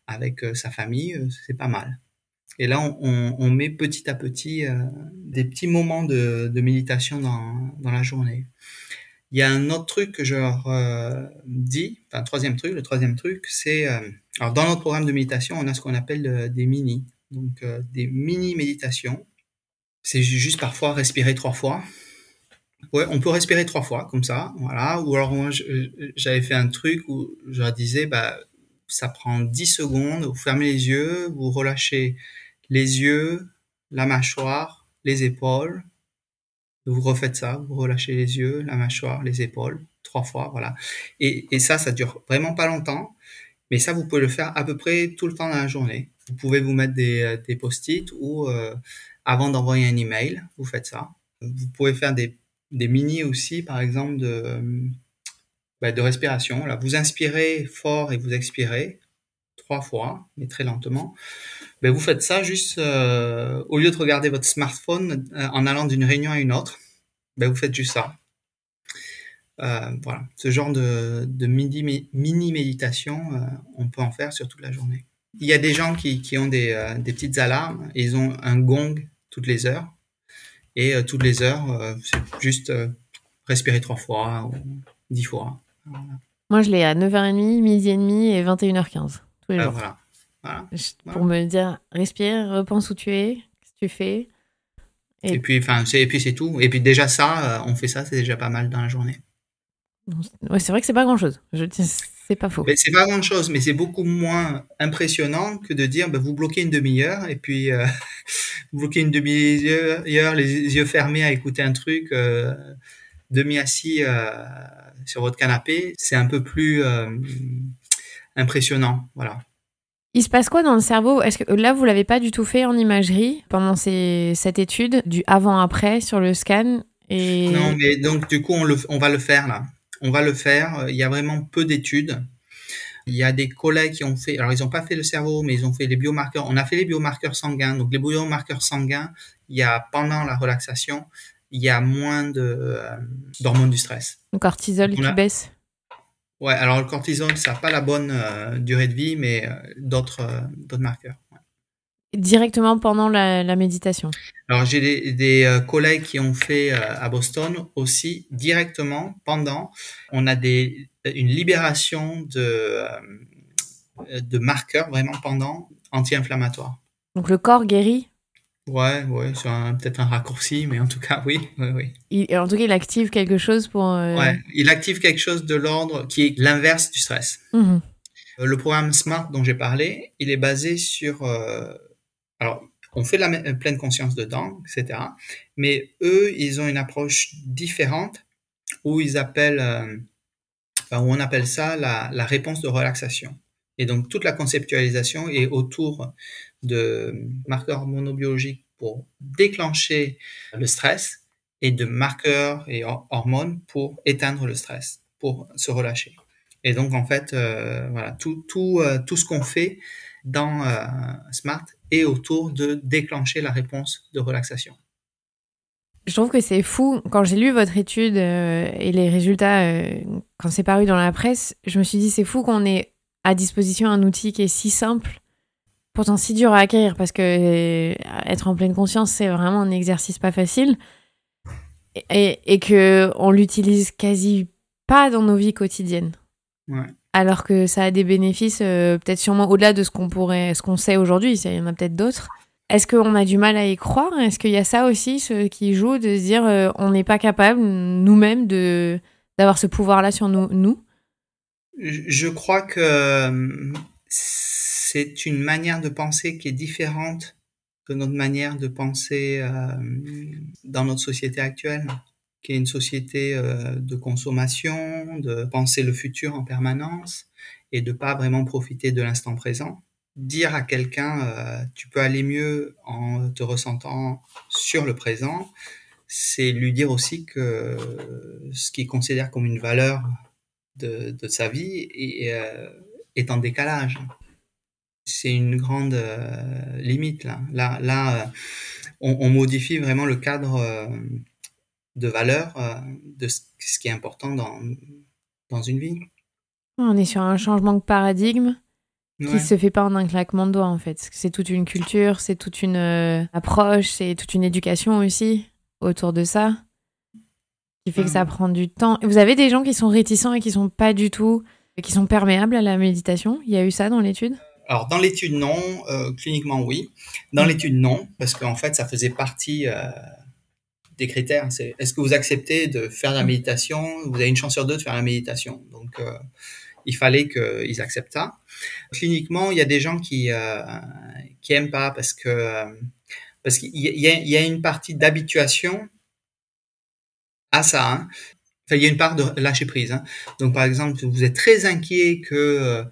avec sa famille, c'est pas mal. Et là, on met petit à petit des petits moments de méditation dans la journée. Il y a un autre truc que je leur dis, enfin, le troisième truc, c'est, alors dans notre programme de méditation, on a ce qu'on appelle des mini. Donc, des mini-méditations. C'est juste parfois respirer 3 fois. Ouais, on peut respirer 3 fois, comme ça, voilà. Ou alors, moi, j'avais fait un truc où je leur disais, ça prend 10 secondes, vous fermez les yeux, vous relâchez les yeux, la mâchoire, les épaules. Vous refaites ça, vous relâchez les yeux, la mâchoire, les épaules, 3 fois, voilà. Et ça dure vraiment pas longtemps, mais ça, vous pouvez le faire à peu près tout le temps dans la journée. Vous pouvez vous mettre des post-it ou avant d'envoyer un email, vous faites ça. Vous pouvez faire des mini aussi, par exemple, de respiration. Là, vous inspirez fort et vous expirez 3 fois, mais très lentement. Vous faites ça juste au lieu de regarder votre smartphone en allant d'une réunion à une autre, vous faites juste ça. Voilà, ce genre de mini méditation, on peut en faire sur toute la journée. Il y a des gens qui ont des petites alarmes, et ils ont un gong toutes les heures, et toutes les heures, c'est juste respirer 3 fois ou 10 fois. Voilà. Moi, je l'ai à 9h30, midi et demi et 21h15 tous les jours. Voilà. Pour me dire, respire, repense où tu es, qu'est-ce que tu fais. Et puis c'est tout. Et puis déjà ça, on fait ça, c'est déjà pas mal dans la journée. Ouais, c'est vrai que c'est pas grand-chose. C'est pas faux. Mais c'est pas grand-chose, mais c'est beaucoup moins impressionnant que de dire vous bloquez une demi-heure et puis vous bloquez une demi-heure, les yeux fermés à écouter un truc, demi-assis sur votre canapé. C'est un peu plus impressionnant, voilà. Il se passe quoi dans le cerveau? Est-ce que là, vous l'avez pas du tout fait en imagerie pendant cette étude, du avant-après sur le scan et... Non, mais donc du coup, on va le faire là. On va le faire. Il y a vraiment peu d'études. Il y a des collègues qui ont fait, alors ils n'ont pas fait le cerveau, mais ils ont fait les biomarqueurs. On a fait les biomarqueurs sanguins. Donc les biomarqueurs sanguins, pendant la relaxation, il y a moins d'hormones du stress. Le cortisol qui baisse. Ouais, alors le cortisol, ça n'a pas la bonne durée de vie, mais d'autres marqueurs. Ouais. Directement pendant la méditation. Alors j'ai des collègues qui ont fait à Boston aussi directement pendant. On a une libération de marqueurs vraiment pendant anti-inflammatoires. Donc le corps guérit. Ouais, c'est peut-être un raccourci, mais en tout cas, oui. En tout cas, il active quelque chose pour... Ouais, il active quelque chose de l'ordre qui est l'inverse du stress. Mmh. Le programme SMART dont j'ai parlé, il est basé sur... alors, on fait la pleine conscience dedans, etc. Mais eux, ils ont une approche différente où ils appellent... où on appelle ça la réponse de relaxation. Et donc, toute la conceptualisation est autour de marqueurs hormonobiologiques pour déclencher le stress et de marqueurs et hormones pour éteindre le stress, pour se relâcher. Et donc, en fait, voilà, tout ce qu'on fait dans SMART est autour de déclencher la réponse de relaxation. Je trouve que c'est fou. Quand j'ai lu votre étude et les résultats, quand c'est paru dans la presse, je me suis dit c'est fou qu'on ait à disposition un outil qui est si simple, pourtant si dur à acquérir, parce que être en pleine conscience, c'est vraiment un exercice pas facile, et qu'on l'utilise quasi pas dans nos vies quotidiennes. Ouais. Alors que ça a des bénéfices peut-être sûrement au-delà de ce qu'on sait aujourd'hui, il y en a peut-être d'autres. Est-ce qu'on a du mal à y croire? Est-ce qu'il y a ça aussi, ce qui joue, de se dire on n'est pas capable nous-mêmes de d'avoir ce pouvoir-là sur nous? Je crois que c'est une manière de penser qui est différente de notre manière de penser dans notre société actuelle, qui est une société de consommation, de penser le futur en permanence et de pas vraiment profiter de l'instant présent. Dire à quelqu'un tu peux aller mieux en te ressentant sur le présent, c'est lui dire aussi que ce qu'il considère comme une valeur de sa vie est en décalage. C'est une grande limite là. Là, on modifie vraiment le cadre de valeur de ce qui est important dans une vie. On est sur un changement de paradigme qui Ouais. se fait pas en un claquement de doigts, en fait. C'est toute une culture, c'est toute une approche, c'est toute une éducation aussi autour de ça, qui fait que ça prend du temps. Et vous avez des gens qui sont réticents et qui sont pas du tout, qui sont perméables à la méditation? Il y a eu ça dans l'étude? Alors dans l'étude non, cliniquement oui. Dans l'étude non, parce qu'en fait ça faisait partie des critères. C'est est-ce que vous acceptez de faire la méditation? Vous avez une chance sur deux de faire la méditation. Donc il fallait qu'ils acceptent ça. Cliniquement, il y a des gens qui aiment pas parce qu'il y a une partie d'habituation à ça. Hein. Enfin, il y a une part de lâcher prise. Hein. Donc par exemple, vous êtes très inquiet que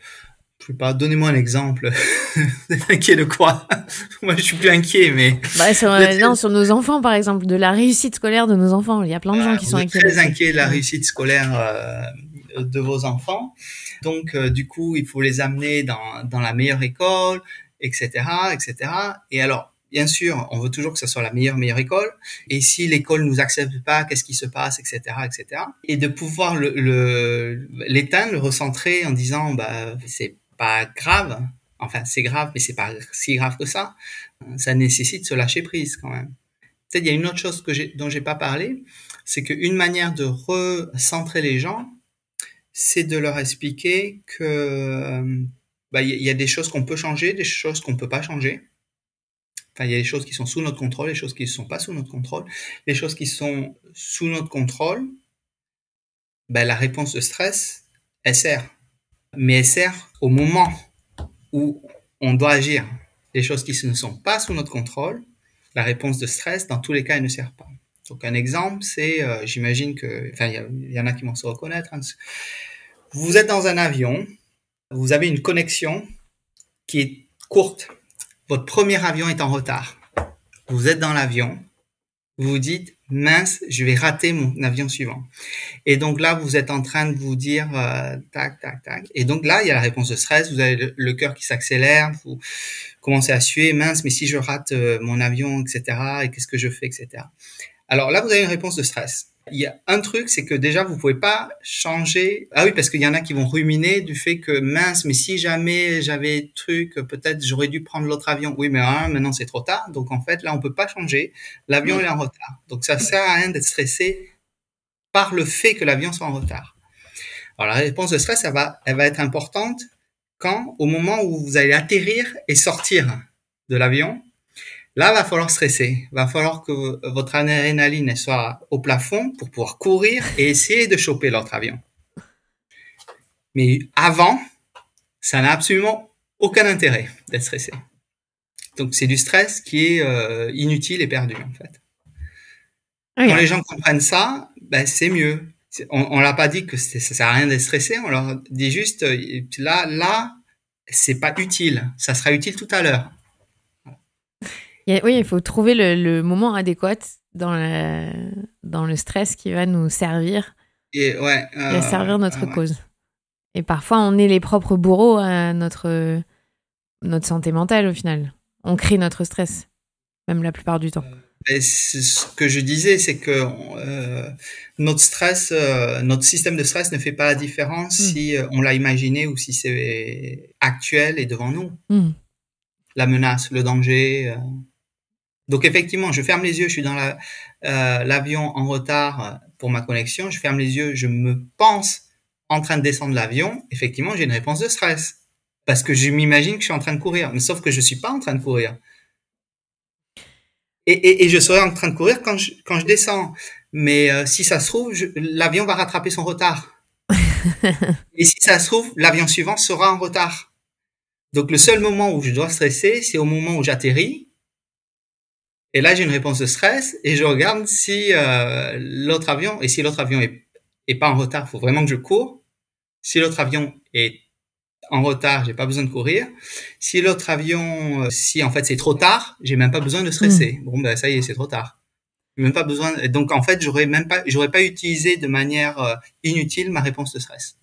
je sais pas, donnez-moi un exemple. Vous êtes inquiet de quoi? Moi, je suis plus inquiet, mais... sur nos enfants, par exemple, de la réussite scolaire de nos enfants. Il y a plein de gens qui sont inquiets. Très inquiets de la réussite scolaire de vos enfants. Donc, du coup, il faut les amener dans la meilleure école, etc., etc. Et alors, bien sûr, on veut toujours que ce soit la meilleure école. Et si l'école nous accepte pas, qu'est-ce qui se passe, etc., etc. Et de pouvoir l'éteindre, le recentrer en disant, bah, c'est pas grave. Enfin, c'est grave, mais c'est pas si grave que ça. Ça nécessite de se lâcher prise quand même. Peut-être il y a une autre chose dont j'ai pas parlé, c'est qu'une manière de recentrer les gens, c'est de leur expliquer que bah, y a des choses qu'on peut changer, des choses qu'on peut pas changer. Enfin, il y a des choses qui sont sous notre contrôle, des choses qui ne sont pas sous notre contrôle. Les choses qui sont sous notre contrôle, ben, la réponse de stress, elle sert. Mais elle sert au moment où on doit agir. Les choses qui ne sont pas sous notre contrôle, la réponse de stress, dans tous les cas, elle ne sert pas. Donc un exemple, c'est, j'imagine que, enfin, il y en a qui vont se reconnaître. Hein. Vous êtes dans un avion, vous avez une connexion qui est courte. Votre premier avion est en retard. Vous êtes dans l'avion, vous vous dites, mince, je vais rater mon avion suivant. Et donc là, vous êtes en train de vous dire, tac, tac, tac. Et donc là, il y a la réponse de stress, vous avez le cœur qui s'accélère, vous commencez à suer, mince, mais si je rate mon avion, etc., et qu'est-ce que je fais, etc. Alors là, vous avez une réponse de stress. Il y a un truc, c'est que déjà, vous pouvez pas changer. Ah oui, parce qu'il y en a qui vont ruminer du fait que mince, mais si jamais j'avais truc, peut-être j'aurais dû prendre l'autre avion. Oui, mais maintenant c'est trop tard. Donc en fait, là, on peut pas changer. L'avion il est en retard. Donc ça sert à rien d'être stressé par le fait que l'avion soit en retard. Alors la réponse de stress, elle va être importante au moment où vous allez atterrir et sortir de l'avion. Là, va falloir stresser. Va falloir que votre adrénaline soit au plafond pour pouvoir courir et essayer de choper l'autre avion. Mais avant, ça n'a absolument aucun intérêt d'être stressé. Donc, c'est du stress qui est inutile et perdu, en fait. Okay. Quand les gens comprennent ça, ben, c'est mieux. On l'a pas dit que ça sert à rien d'être stressé. On leur dit juste, là, c'est pas utile. Ça sera utile tout à l'heure. Oui, il faut trouver le moment adéquat dans le stress qui va nous servir et servir notre cause. Et parfois, on est les propres bourreaux à notre santé mentale, au final. On crée notre stress, même la plupart du temps. Ce que je disais, c'est que notre système de stress ne fait pas la différence si on l'a imaginé ou si c'est actuel et devant nous. La menace, le danger... Donc effectivement, je ferme les yeux, je suis dans l'avion en retard pour ma connexion, je ferme les yeux, je me pense en train de descendre l'avion, effectivement, j'ai une réponse de stress. Parce que je m'imagine que je suis en train de courir, mais sauf que je suis pas en train de courir. Et je serai en train de courir quand je descends. Mais si ça se trouve, l'avion va rattraper son retard. Et si ça se trouve, l'avion suivant sera en retard. Donc le seul moment où je dois stresser, c'est au moment où j'atterris. Et là, j'ai une réponse de stress et je regarde si l'autre avion, et si l'autre avion est pas en retard, il faut vraiment que je cours. Si l'autre avion est en retard, j'ai pas besoin de courir. Si l'autre avion, si en fait c'est trop tard, j'ai même pas besoin de stresser. Bon, ben ça y est, c'est trop tard. Même pas besoin. Donc en fait, j'aurais pas utilisé de manière inutile ma réponse de stress.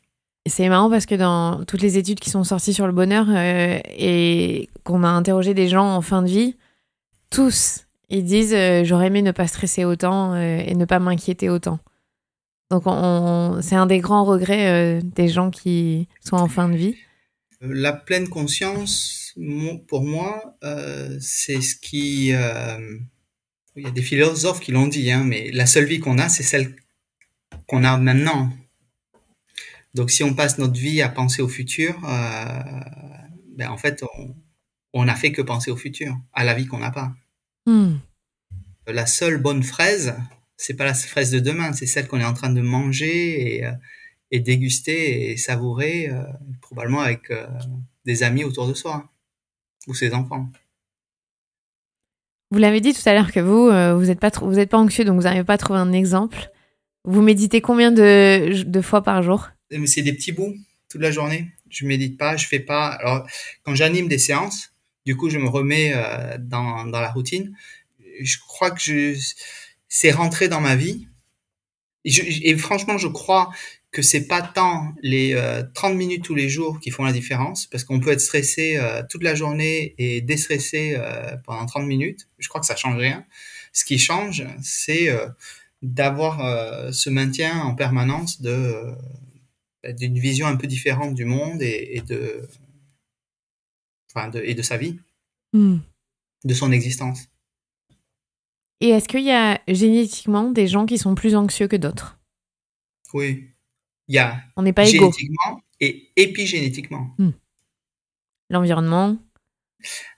C'est marrant parce que dans toutes les études qui sont sorties sur le bonheur et qu'on a interrogé des gens en fin de vie, tous, ils disent j'aurais aimé ne pas stresser autant et ne pas m'inquiéter autant. Donc c'est un des grands regrets des gens qui sont en fin de vie. La pleine conscience, pour moi, c'est ce qui... il y a des philosophes qui l'ont dit, hein, mais la seule vie qu'on a, c'est celle qu'on a maintenant. Donc si on passe notre vie à penser au futur, ben en fait, on n'a fait que penser au futur, à la vie qu'on n'a pas. La seule bonne fraise, c'est pas la fraise de demain, c'est celle qu'on est en train de manger et déguster et savourer, probablement avec des amis autour de soi ou ses enfants. Vous l'avez dit tout à l'heure que vous êtes pas anxieux, donc vous n'arrivez pas à trouver un exemple. Vous méditez combien de fois par jour? C'est des petits bouts toute la journée. Je médite pas, je fais pas. Alors quand j'anime des séances, du coup je me remets dans la routine. Je crois que c'est rentré dans ma vie. Et franchement, je crois que c'est pas tant les 30 minutes tous les jours qui font la différence, parce qu'on peut être stressé toute la journée et déstressé pendant 30 minutes. Je crois que ça change rien. Ce qui change, c'est d'avoir ce maintien en permanence d'une vision un peu différente du monde et de sa vie, de son existence. Et est-ce qu'il y a génétiquement des gens qui sont plus anxieux que d'autres? Oui, il y a on n'est pas égaux. Génétiquement et épigénétiquement. L'environnement.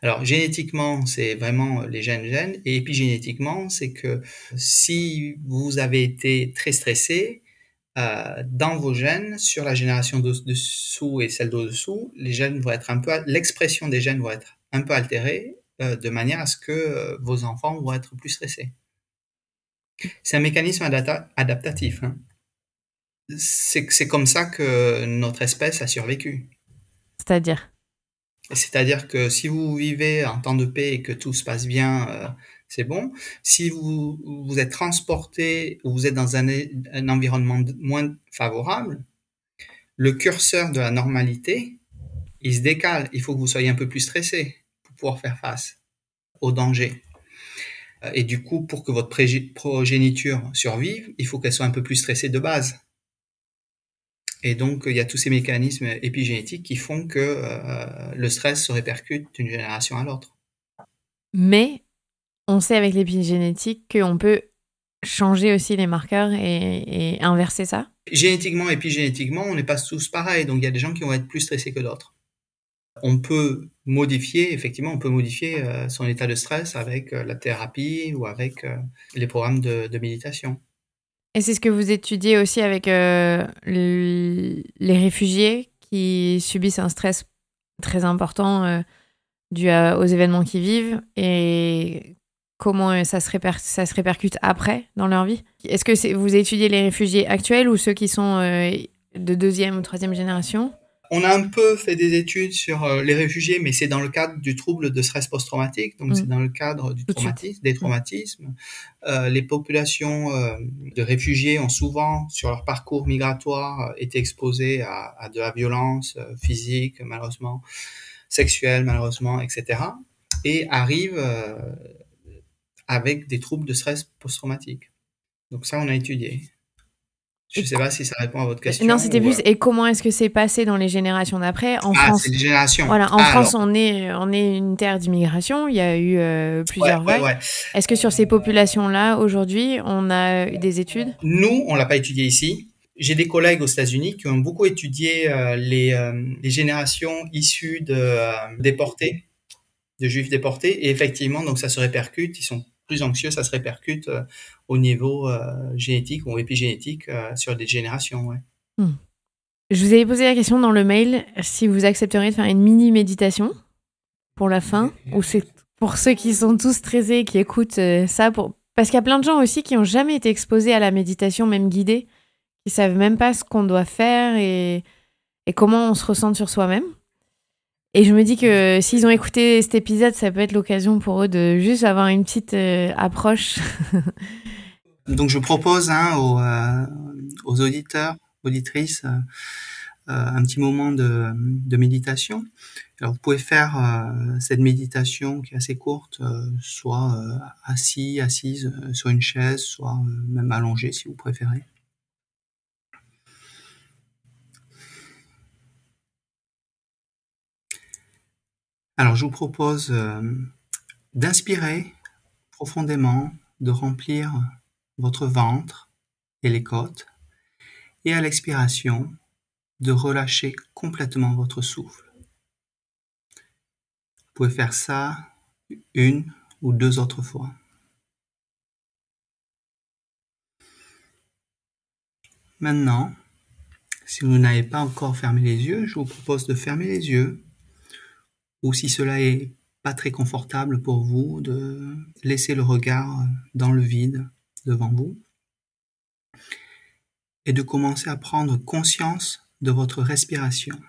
Alors génétiquement, c'est vraiment les gènes, et épigénétiquement, c'est que si vous avez été très stressé, dans vos gènes, sur la génération dessous et celle d'au-dessous, l'expression des gènes va être un peu altérée, de manière à ce que vos enfants vont être plus stressés. C'est un mécanisme adaptatif. Hein. C'est comme ça que notre espèce a survécu. C'est-à-dire que si vous vivez en temps de paix et que tout se passe bien, c'est bon. Si vous êtes transporté ou vous êtes dans un environnement moins favorable, le curseur de la normalité, il se décale. Il faut que vous soyez un peu plus stressé pour pouvoir faire face au danger. Et du coup, pour que votre progéniture survive, il faut qu'elle soit un peu plus stressée de base. Et donc, il y a tous ces mécanismes épigénétiques qui font que le stress se répercute d'une génération à l'autre. Mais on sait avec l'épigénétique qu'on peut changer aussi les marqueurs et inverser ça. Génétiquement, épigénétiquement, on n'est pas tous pareils. Donc, il y a des gens qui vont être plus stressés que d'autres. On peut modifier son état de stress avec la thérapie ou avec les programmes de méditation. Et c'est ce que vous étudiez aussi avec les réfugiés qui subissent un stress très important dû aux événements qu'ils vivent et comment ça se répercute après dans leur vie. Est-ce que vous étudiez les réfugiés actuels ou ceux qui sont de deuxième ou troisième génération? On a un peu fait des études sur les réfugiés, mais c'est dans le cadre du trouble de stress post-traumatique, donc c'est dans le cadre des traumatismes. Les populations de réfugiés ont souvent, sur leur parcours migratoire, été exposées à de la violence physique, malheureusement, sexuelle, malheureusement, etc. Et arrivent avec des troubles de stress post-traumatique. Donc ça, on a étudié. Je ne sais pas si ça répond à votre question. Non, c'était plus. Et comment est-ce que c'est passé dans les générations d'après en France? C'est les générations. Voilà, en France, on est une terre d'immigration. Il y a eu plusieurs vagues. Ouais. Est-ce que sur ces populations-là, aujourd'hui, on a eu des études? Nous, on l'a pas étudié ici. J'ai des collègues aux États-Unis qui ont beaucoup étudié les générations issues de déportés, de juifs déportés. Et effectivement, donc ça se répercute. Ils sont plus anxieux, ça se répercute au niveau génétique ou épigénétique sur des générations. Ouais. Je vous avais posé la question dans le mail si vous accepteriez de faire une mini méditation pour la fin, ou c'est pour ceux qui sont tous stressés et qui écoutent ça parce qu'il y a plein de gens aussi qui n'ont jamais été exposés à la méditation, même guidée, qui savent même pas ce qu'on doit faire et comment on se ressent sur soi-même. Et je me dis que s'ils ont écouté cet épisode, ça peut être l'occasion pour eux de juste avoir une petite approche. Donc je propose aux auditeurs, auditrices, un petit moment de méditation. Alors vous pouvez faire cette méditation qui est assez courte, soit assise sur une chaise, soit même allongé si vous préférez. Alors je vous propose d'inspirer profondément, de remplir votre ventre et les côtes, et à l'expiration, de relâcher complètement votre souffle. Vous pouvez faire ça une ou deux autres fois. Maintenant, si vous n'avez pas encore fermé les yeux, je vous propose de fermer les yeux, ou si cela est pas très confortable pour vous, de laisser le regard dans le vide devant vous, et de commencer à prendre conscience de votre respiration.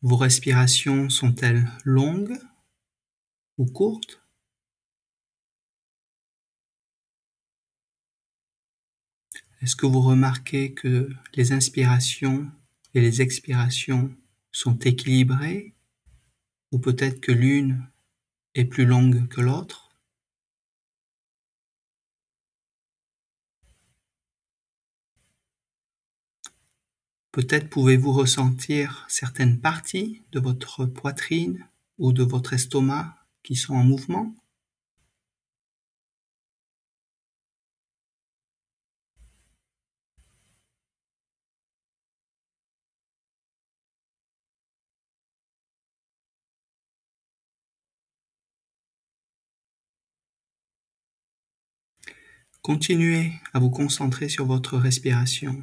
Vos respirations sont-elles longues ou courtes? Est-ce que vous remarquez que les inspirations et les expirations sont équilibrées, ou peut-être que l'une est plus longue que l'autre? Peut-être pouvez-vous ressentir certaines parties de votre poitrine ou de votre estomac qui sont en mouvement. Continuez à vous concentrer sur votre respiration.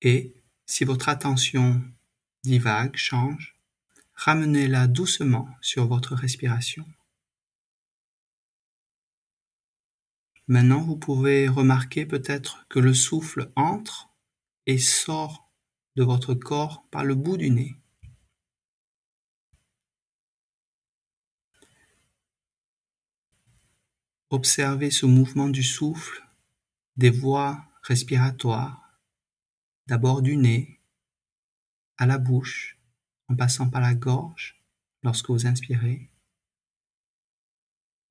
Et si votre attention divague, change, ramenez-la doucement sur votre respiration. Maintenant, vous pouvez remarquer peut-être que le souffle entre et sort de votre corps par le bout du nez. Observez ce mouvement du souffle, des voies respiratoires, d'abord du nez à la bouche, en passant par la gorge lorsque vous inspirez,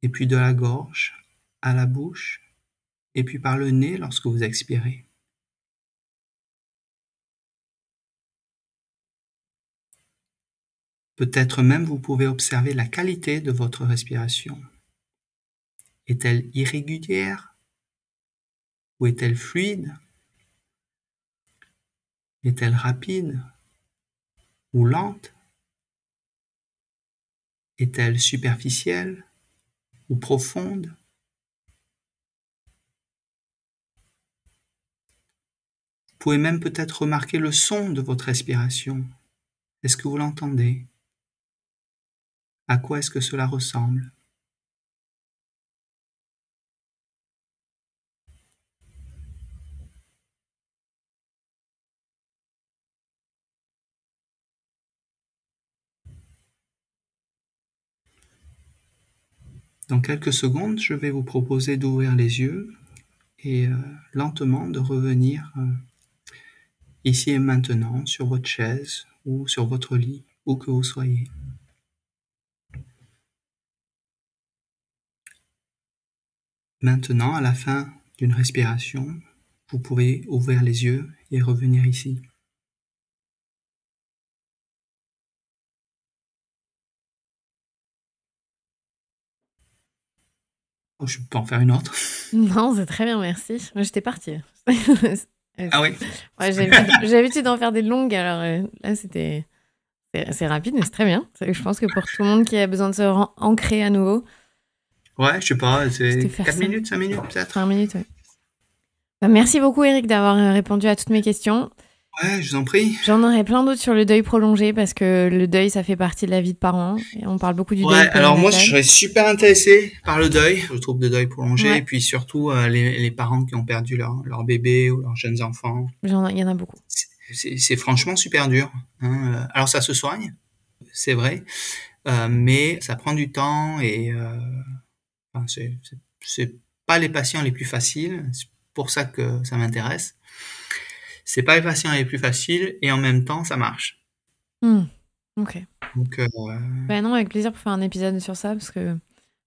et puis de la gorge à la bouche, et puis par le nez lorsque vous expirez. Peut-être même vous pouvez observer la qualité de votre respiration. Est-elle irrégulière ou est-elle fluide? Est-elle rapide ou lente? Est-elle superficielle ou profonde? Vous pouvez même peut-être remarquer le son de votre respiration. Est-ce que vous l'entendez? À quoi est-ce que cela ressemble? Dans quelques secondes, je vais vous proposer d'ouvrir les yeux et lentement de revenir ici et maintenant sur votre chaise ou sur votre lit, où que vous soyez. Maintenant, à la fin d'une respiration, vous pouvez ouvrir les yeux et revenir ici. Oh, je peux en faire une autre. Non, c'est très bien, merci. Moi, j'étais partie. Ah oui. Ouais, j'ai l'habitude d'en faire des longues, alors là, c'est rapide, mais c'est très bien. Je pense que pour tout le monde qui a besoin de se ancrer à nouveau, Ouais, je sais pas, c'est faire 4 ça. minutes, 5 minutes peut-être. 5 minutes, ouais. Bah, merci beaucoup, Eric, d'avoir répondu à toutes mes questions. Ouais, je vous en prie. J'en aurais plein d'autres sur le deuil prolongé, parce que le deuil, ça fait partie de la vie de parents. Et on parle beaucoup du deuil Ouais, alors moi, je périnatal. serais super intéressé par le deuil, le trouble de deuil prolongé, Ouais. et puis surtout les parents qui ont perdu leur bébé ou leurs jeunes enfants. Il y en a beaucoup. C'est franchement super dur. Hein. Alors ça se soigne, c'est vrai, mais ça prend du temps et enfin, c'est pas les patients les plus faciles. C'est pour ça que ça m'intéresse. C'est pas les patients les plus faciles et en même temps ça marche. Ok. Donc Ben non, avec plaisir pour faire un épisode sur ça, parce que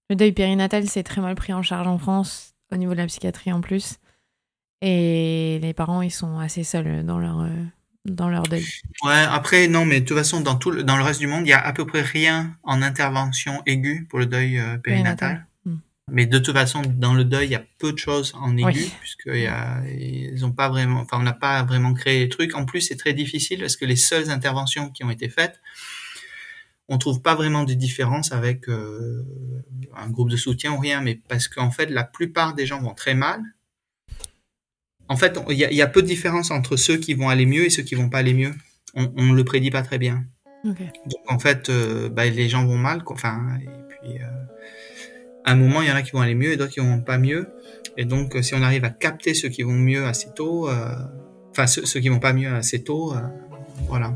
le deuil périnatal, c'est très mal pris en charge en France, au niveau de la psychiatrie en plus. Et les parents, ils sont assez seuls dans leur deuil. ouais, après non, mais de toute façon dans le reste du monde, il y a à peu près rien en intervention aiguë pour le deuil périnatal. Mais de toute façon, dans le deuil, il y a peu de choses en aigu, Oui. ils ont pas vraiment, enfin, on n'a pas vraiment créé les trucs. En plus, c'est très difficile parce que les seules interventions qui ont été faites, on trouve pas vraiment de différence avec un groupe de soutien ou rien, mais parce qu'en fait, la plupart des gens vont très mal. En fait, il y a peu de différence entre ceux qui vont aller mieux et ceux qui vont pas aller mieux. On le prédit pas très bien. Okay. Donc en fait, les gens vont mal, quoi. Enfin, et puis à un moment, il y en a qui vont aller mieux et d'autres qui vont pas mieux. Et donc, si on arrive à capter ceux qui vont mieux assez tôt, enfin ceux qui vont pas mieux assez tôt, voilà.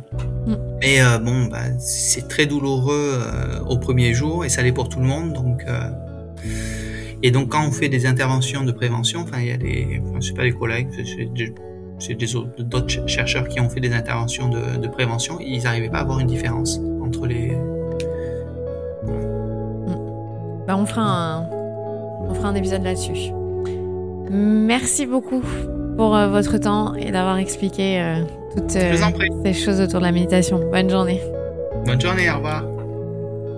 Et bon, c'est très douloureux au premier jour et ça l'est pour tout le monde. Donc, et donc quand on fait des interventions de prévention, enfin il y a c'est pas des collègues, c'est d'autres chercheurs qui ont fait des interventions de prévention, ils n'arrivaient pas à avoir une différence entre les. Bah, on fera un épisode là-dessus. Merci beaucoup pour votre temps et d'avoir expliqué toutes ces choses autour de la méditation. Bonne journée. Bonne journée, au revoir.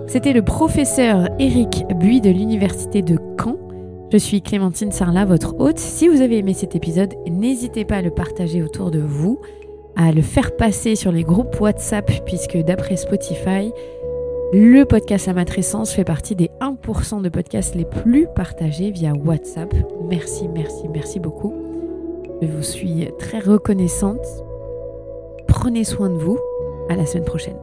C'était le professeur Éric Buy de l'Université de Caen. Je suis Clémentine Sarlat, votre hôte. Si vous avez aimé cet épisode, n'hésitez pas à le partager autour de vous, à le faire passer sur les groupes WhatsApp, puisque d'après Spotify, le podcast La Matrescence fait partie des 1% de podcasts les plus partagés via WhatsApp. Merci, merci, merci beaucoup. Je vous suis très reconnaissante. Prenez soin de vous. À la semaine prochaine.